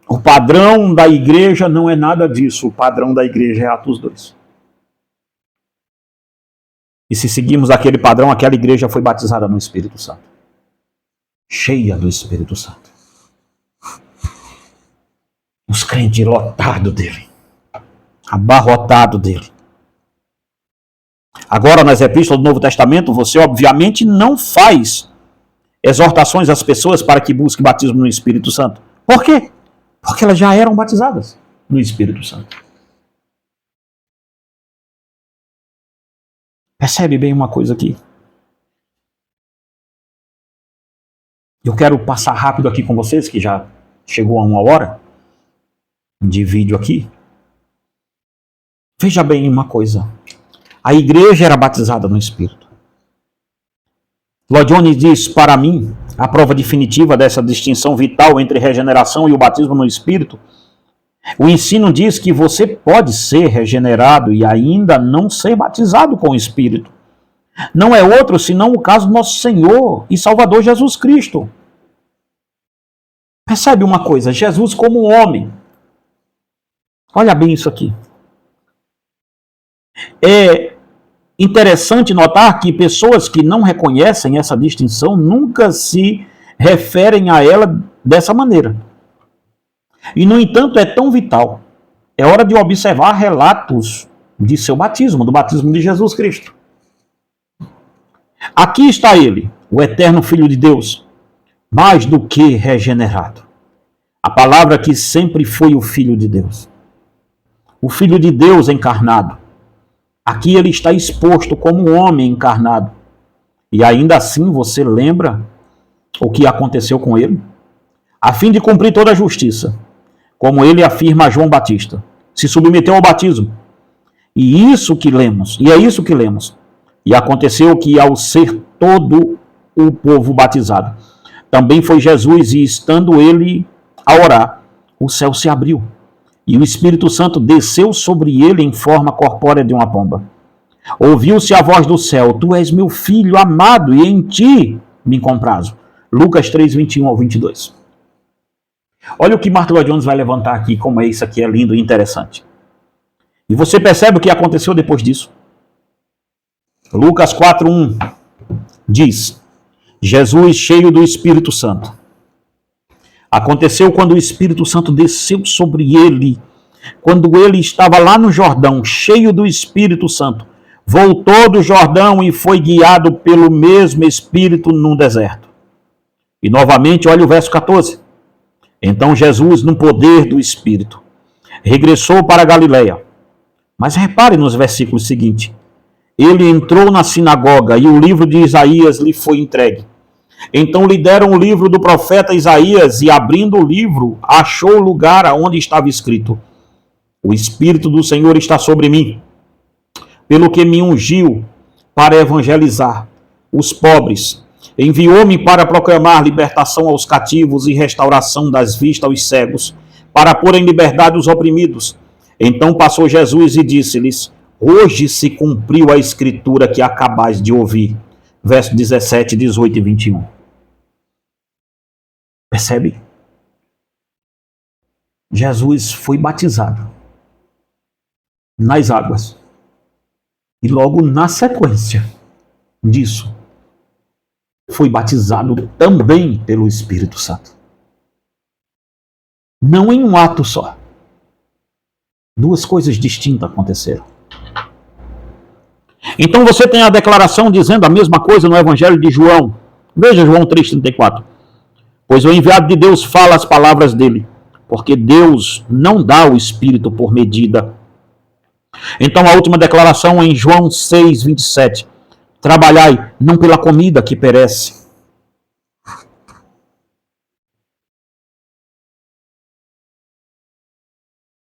O padrão da igreja não é nada disso. O padrão da igreja é Atos 2. E se seguirmos aquele padrão, aquela igreja foi batizada no Espírito Santo. Cheia do Espírito Santo. Os crentes lotados dele. Abarrotados dele. Agora, nas epístolas do Novo Testamento, você obviamente não faz exortações às pessoas para que busquem batismo no Espírito Santo. Por quê? Porque elas já eram batizadas no Espírito Santo. Percebe bem uma coisa aqui? Eu quero passar rápido aqui com vocês, que já chegou a 1 hora de vídeo aqui. Veja bem uma coisa. A igreja era batizada no Espírito. Lloyd Jones diz, para mim, a prova definitiva dessa distinção vital entre regeneração e o batismo no Espírito, o ensino diz que você pode ser regenerado e ainda não ser batizado com o Espírito. Não é outro senão o caso do nosso Senhor e Salvador Jesus Cristo. Percebe uma coisa, Jesus como homem. Olha bem isso aqui. É interessante notar que pessoas que não reconhecem essa distinção nunca se referem a ela dessa maneira. E, no entanto, é tão vital. É hora de observar relatos de seu batismo, do batismo de Jesus Cristo. Aqui está ele, o eterno Filho de Deus, mais do que regenerado. A palavra que sempre foi o Filho de Deus. O Filho de Deus encarnado. Aqui ele está exposto como um homem encarnado. E ainda assim você lembra o que aconteceu com ele? A fim de cumprir toda a justiça, como ele afirma a João Batista, se submeteu ao batismo. E é isso que lemos. E aconteceu que ao ser todo o povo batizado, também foi Jesus, e estando ele a orar, o céu se abriu. E o Espírito Santo desceu sobre ele em forma corpórea de uma pomba. Ouviu-se a voz do céu, tu és meu filho amado, e em ti me comprazo. Lucas 3, 21 ao 22. Olha o que Martin Lloyd Jones vai levantar aqui, como isso aqui é lindo e interessante. E você percebe o que aconteceu depois disso. Lucas 4:1 diz, Jesus cheio do Espírito Santo. Aconteceu quando o Espírito Santo desceu sobre ele, quando ele estava lá no Jordão, cheio do Espírito Santo. Voltou do Jordão e foi guiado pelo mesmo Espírito no deserto. E novamente, olha o verso 14. Então Jesus, no poder do Espírito, regressou para a Galileia. Mas repare nos versículos seguintes. Ele entrou na sinagoga e o livro de Isaías lhe foi entregue. Então lhe deram o livro do profeta Isaías e, abrindo o livro, achou o lugar onde estava escrito: O Espírito do Senhor está sobre mim, pelo que me ungiu para evangelizar os pobres. Enviou-me para proclamar libertação aos cativos e restauração das vistas aos cegos, para pôr em liberdade os oprimidos. Então passou Jesus e disse-lhes: Hoje se cumpriu a escritura que acabais de ouvir. Verso 17, 18 e 21. Percebe? Jesus foi batizado nas águas. E logo na sequência disso, foi batizado também pelo Espírito Santo. Não em um ato só. Duas coisas distintas aconteceram. Então você tem a declaração dizendo a mesma coisa no Evangelho de João. Veja João 3,34. Pois o enviado de Deus fala as palavras dele, porque Deus não dá o Espírito por medida. Então a última declaração em João 6,27. Trabalhai não pela comida que perece.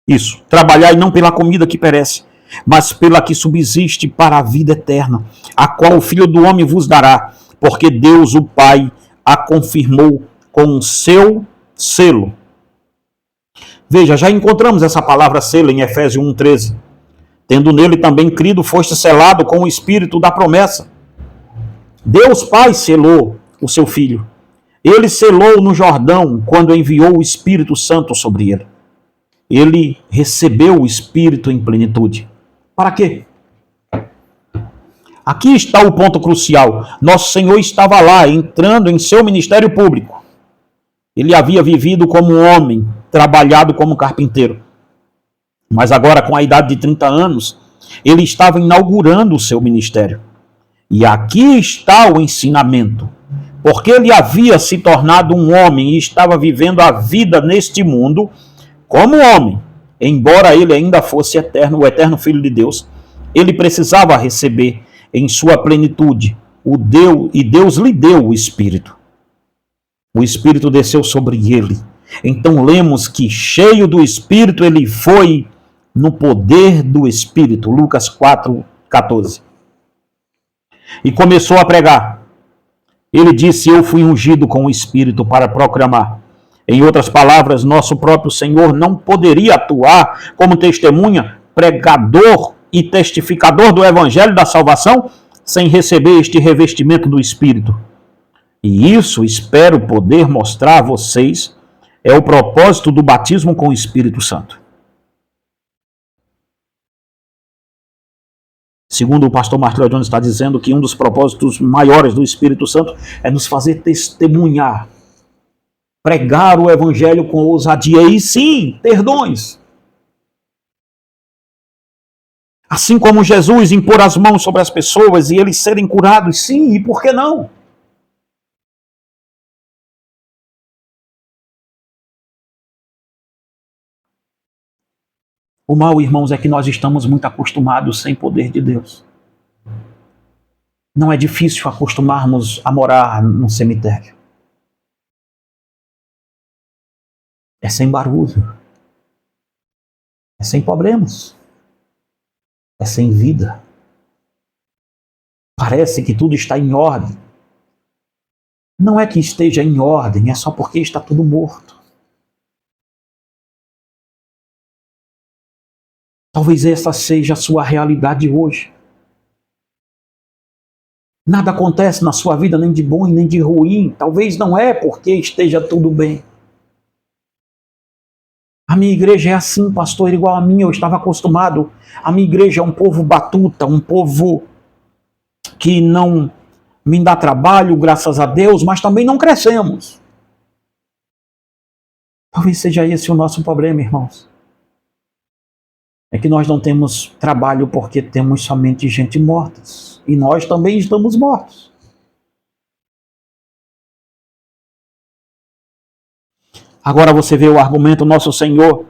Isso, trabalhai não pela comida que perece, mas pela que subsiste para a vida eterna, a qual o Filho do Homem vos dará, porque Deus, o Pai, a confirmou com o seu selo. Veja, já encontramos essa palavra selo em Efésios 1,13. Tendo nele também crido, foste selado com o Espírito da promessa. Deus Pai selou o seu Filho. Ele selou no Jordão quando enviou o Espírito Santo sobre ele. Ele recebeu o Espírito em plenitude. Para quê? Aqui está o ponto crucial. Nosso Senhor estava lá, entrando em seu ministério público. Ele havia vivido como homem, trabalhado como carpinteiro. Mas agora, com a idade de 30 anos, ele estava inaugurando o seu ministério. E aqui está o ensinamento. Porque ele havia se tornado um homem e estava vivendo a vida neste mundo como homem, embora ele ainda fosse eterno, o eterno Filho de Deus, ele precisava receber em sua plenitude o Deus, e Deus lhe deu o Espírito. O Espírito desceu sobre ele. Então lemos que cheio do Espírito ele foi no poder do Espírito, Lucas 4,14. E começou a pregar. Ele disse, eu fui ungido com o Espírito para proclamar. Em outras palavras, nosso próprio Senhor não poderia atuar como testemunha, pregador e testificador do Evangelho da salvação sem receber este revestimento do Espírito. E isso, espero poder mostrar a vocês, é o propósito do batismo com o Espírito Santo. Segundo o pastor Marcelo Jones está dizendo que um dos propósitos maiores do Espírito Santo é nos fazer testemunhar, pregar o Evangelho com ousadia e sim, ter dons. Assim como Jesus impor as mãos sobre as pessoas e eles serem curados, sim, e por que não? O mal, irmãos, é que nós estamos muito acostumados sem poder de Deus. Não é difícil acostumarmos a morar num cemitério. É sem barulho. É sem problemas. É sem vida. Parece que tudo está em ordem. Não é que esteja em ordem, é só porque está tudo morto. Talvez essa seja a sua realidade hoje. Nada acontece na sua vida, nem de bom e nem de ruim. Talvez não é porque esteja tudo bem. A minha igreja é assim, pastor, igual a minha, eu estava acostumado. A minha igreja é um povo batuta, um povo que não me dá trabalho, graças a Deus, mas também não crescemos. Talvez seja esse o nosso problema, irmãos. É que nós não temos trabalho porque temos somente gente morta. E nós também estamos mortos. Agora você vê o argumento, nosso Senhor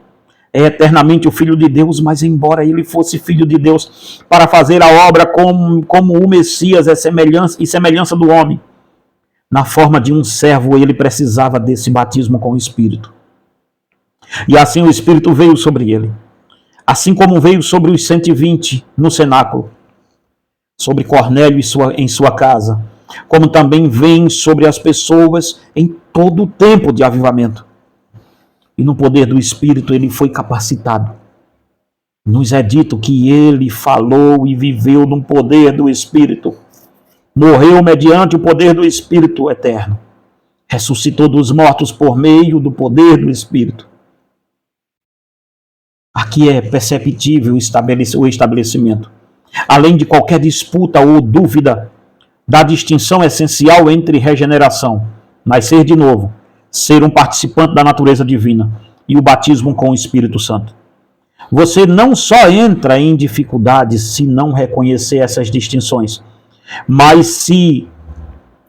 é eternamente o Filho de Deus, mas embora ele fosse Filho de Deus, para fazer a obra como o Messias é semelhança do homem, na forma de um servo, ele precisava desse batismo com o Espírito. E assim o Espírito veio sobre ele. Assim como veio sobre os 120 no cenáculo, sobre Cornélio em sua casa, como também vem sobre as pessoas em todo o tempo de avivamento. E no poder do Espírito ele foi capacitado. Nos é dito que ele falou e viveu no poder do Espírito. Morreu mediante o poder do Espírito eterno. Ressuscitou dos mortos por meio do poder do Espírito. Aqui é perceptível o estabelecimento. Além de qualquer disputa ou dúvida da distinção essencial entre regeneração, nascer de novo, ser um participante da natureza divina e o batismo com o Espírito Santo. Você não só entra em dificuldades se não reconhecer essas distinções, mas se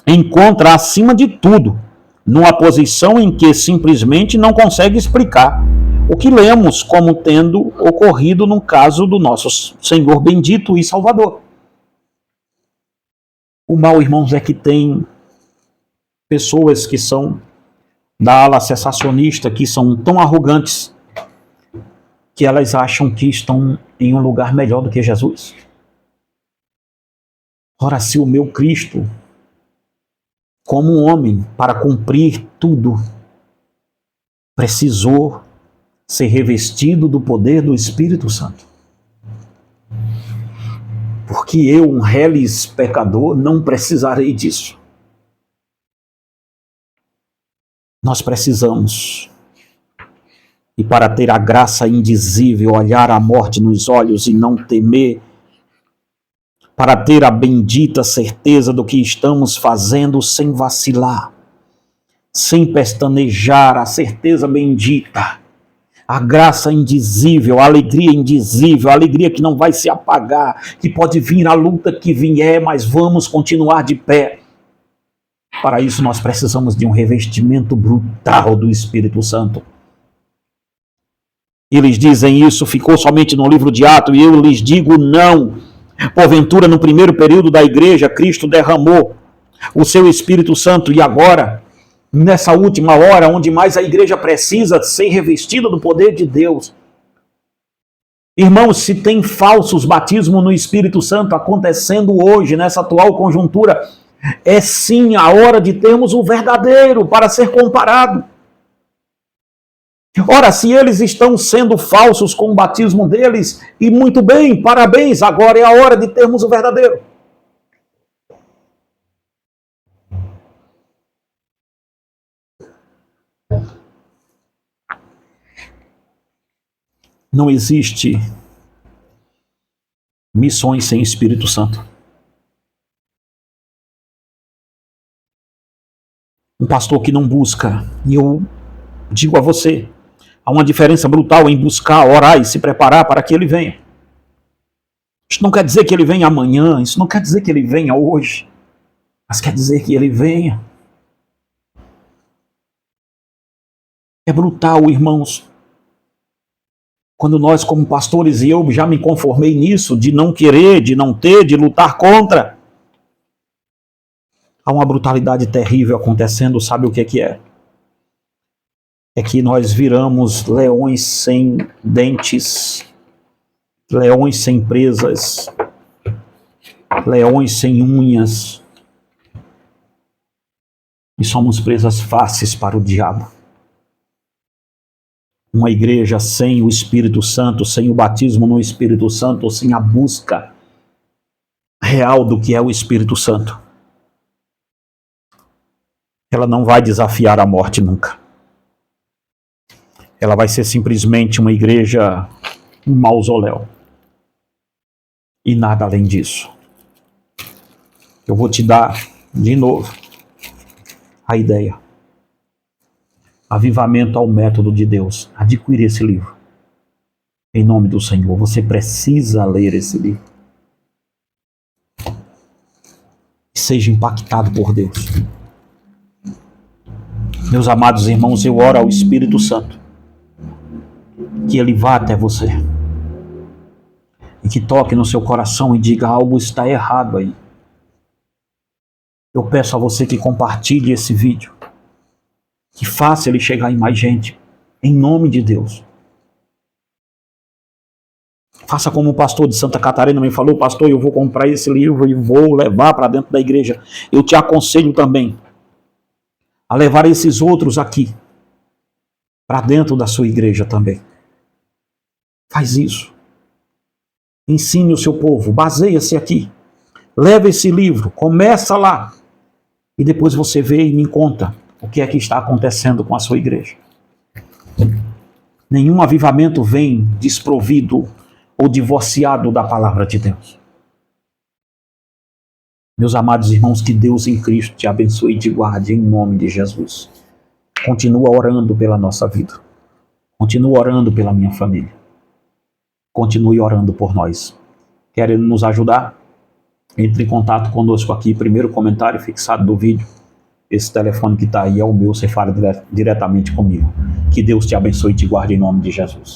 encontra, acima de tudo, numa posição em que simplesmente não consegue explicar o que lemos como tendo ocorrido no caso do nosso Senhor bendito e Salvador. O mal, irmãos, é que tem pessoas que são da ala cessacionista, que são tão arrogantes, que elas acham que estão em um lugar melhor do que Jesus. Ora, se o meu Cristo, como um homem, para cumprir tudo, precisou ser revestido do poder do Espírito Santo. Porque eu, um reles pecador, não precisarei disso. Nós precisamos. E para ter a graça indizível, olhar a morte nos olhos e não temer, para ter a bendita certeza do que estamos fazendo sem vacilar, sem pestanejar, a certeza bendita, a graça indizível, a alegria indizível, a alegria que não vai se apagar, que pode vir a luta que vier, mas vamos continuar de pé. Para isso nós precisamos de um revestimento brutal do Espírito Santo. Eles dizem isso, ficou somente no livro de Atos, e eu lhes digo não. Porventura, no primeiro período da igreja, Cristo derramou o seu Espírito Santo, e agora, nessa última hora, onde mais a igreja precisa ser revestida do poder de Deus. Irmãos, se tem falsos batismos no Espírito Santo acontecendo hoje, nessa atual conjuntura, é sim a hora de termos o verdadeiro para ser comparado. Ora, se eles estão sendo falsos com o batismo deles, e muito bem, parabéns, agora é a hora de termos o verdadeiro. Não existe missões sem Espírito Santo. Um pastor que não busca, e eu digo a você, há uma diferença brutal em buscar, orar e se preparar para que ele venha. Isso não quer dizer que ele venha amanhã, isso não quer dizer que ele venha hoje, mas quer dizer que ele venha. É brutal, irmãos, quando nós como pastores, e eu já me conformei nisso, de não querer, de não ter, de lutar contra, há uma brutalidade terrível acontecendo, sabe o que é? É que nós viramos leões sem dentes, leões sem presas, leões sem unhas, e somos presas fáceis para o diabo. Uma igreja sem o Espírito Santo, sem o batismo no Espírito Santo, sem a busca real do que é o Espírito Santo, ela não vai desafiar a morte nunca. Ela vai ser simplesmente uma igreja, um mausoléu. E nada além disso. Eu vou te dar, de novo, a ideia. Avivamento ao método de Deus. Adquire esse livro. Em nome do Senhor. Você precisa ler esse livro. Seja impactado por Deus. Meus amados irmãos, eu oro ao Espírito Santo que ele vá até você e que toque no seu coração e diga: algo está errado aí. Eu peço a você que compartilhe esse vídeo, que faça ele chegar em mais gente, em nome de Deus. Faça como o pastor de Santa Catarina me falou: pastor, eu vou comprar esse livro e vou levar para dentro da igreja. Eu te aconselho também a levar esses outros aqui para dentro da sua igreja também. Faz isso. Ensine o seu povo, baseia-se aqui. Leva esse livro, começa lá. E depois você vê e me conta o que é que está acontecendo com a sua igreja. Nenhum avivamento vem desprovido ou divorciado da palavra de Deus. Meus amados irmãos, que Deus em Cristo te abençoe e te guarde em nome de Jesus. Continua orando pela nossa vida. Continua orando pela minha família. Continue orando por nós. Querendo nos ajudar? Entre em contato conosco aqui. Primeiro comentário fixado do vídeo. Esse telefone que está aí é o meu. Você fala diretamente comigo. Que Deus te abençoe e te guarde em nome de Jesus.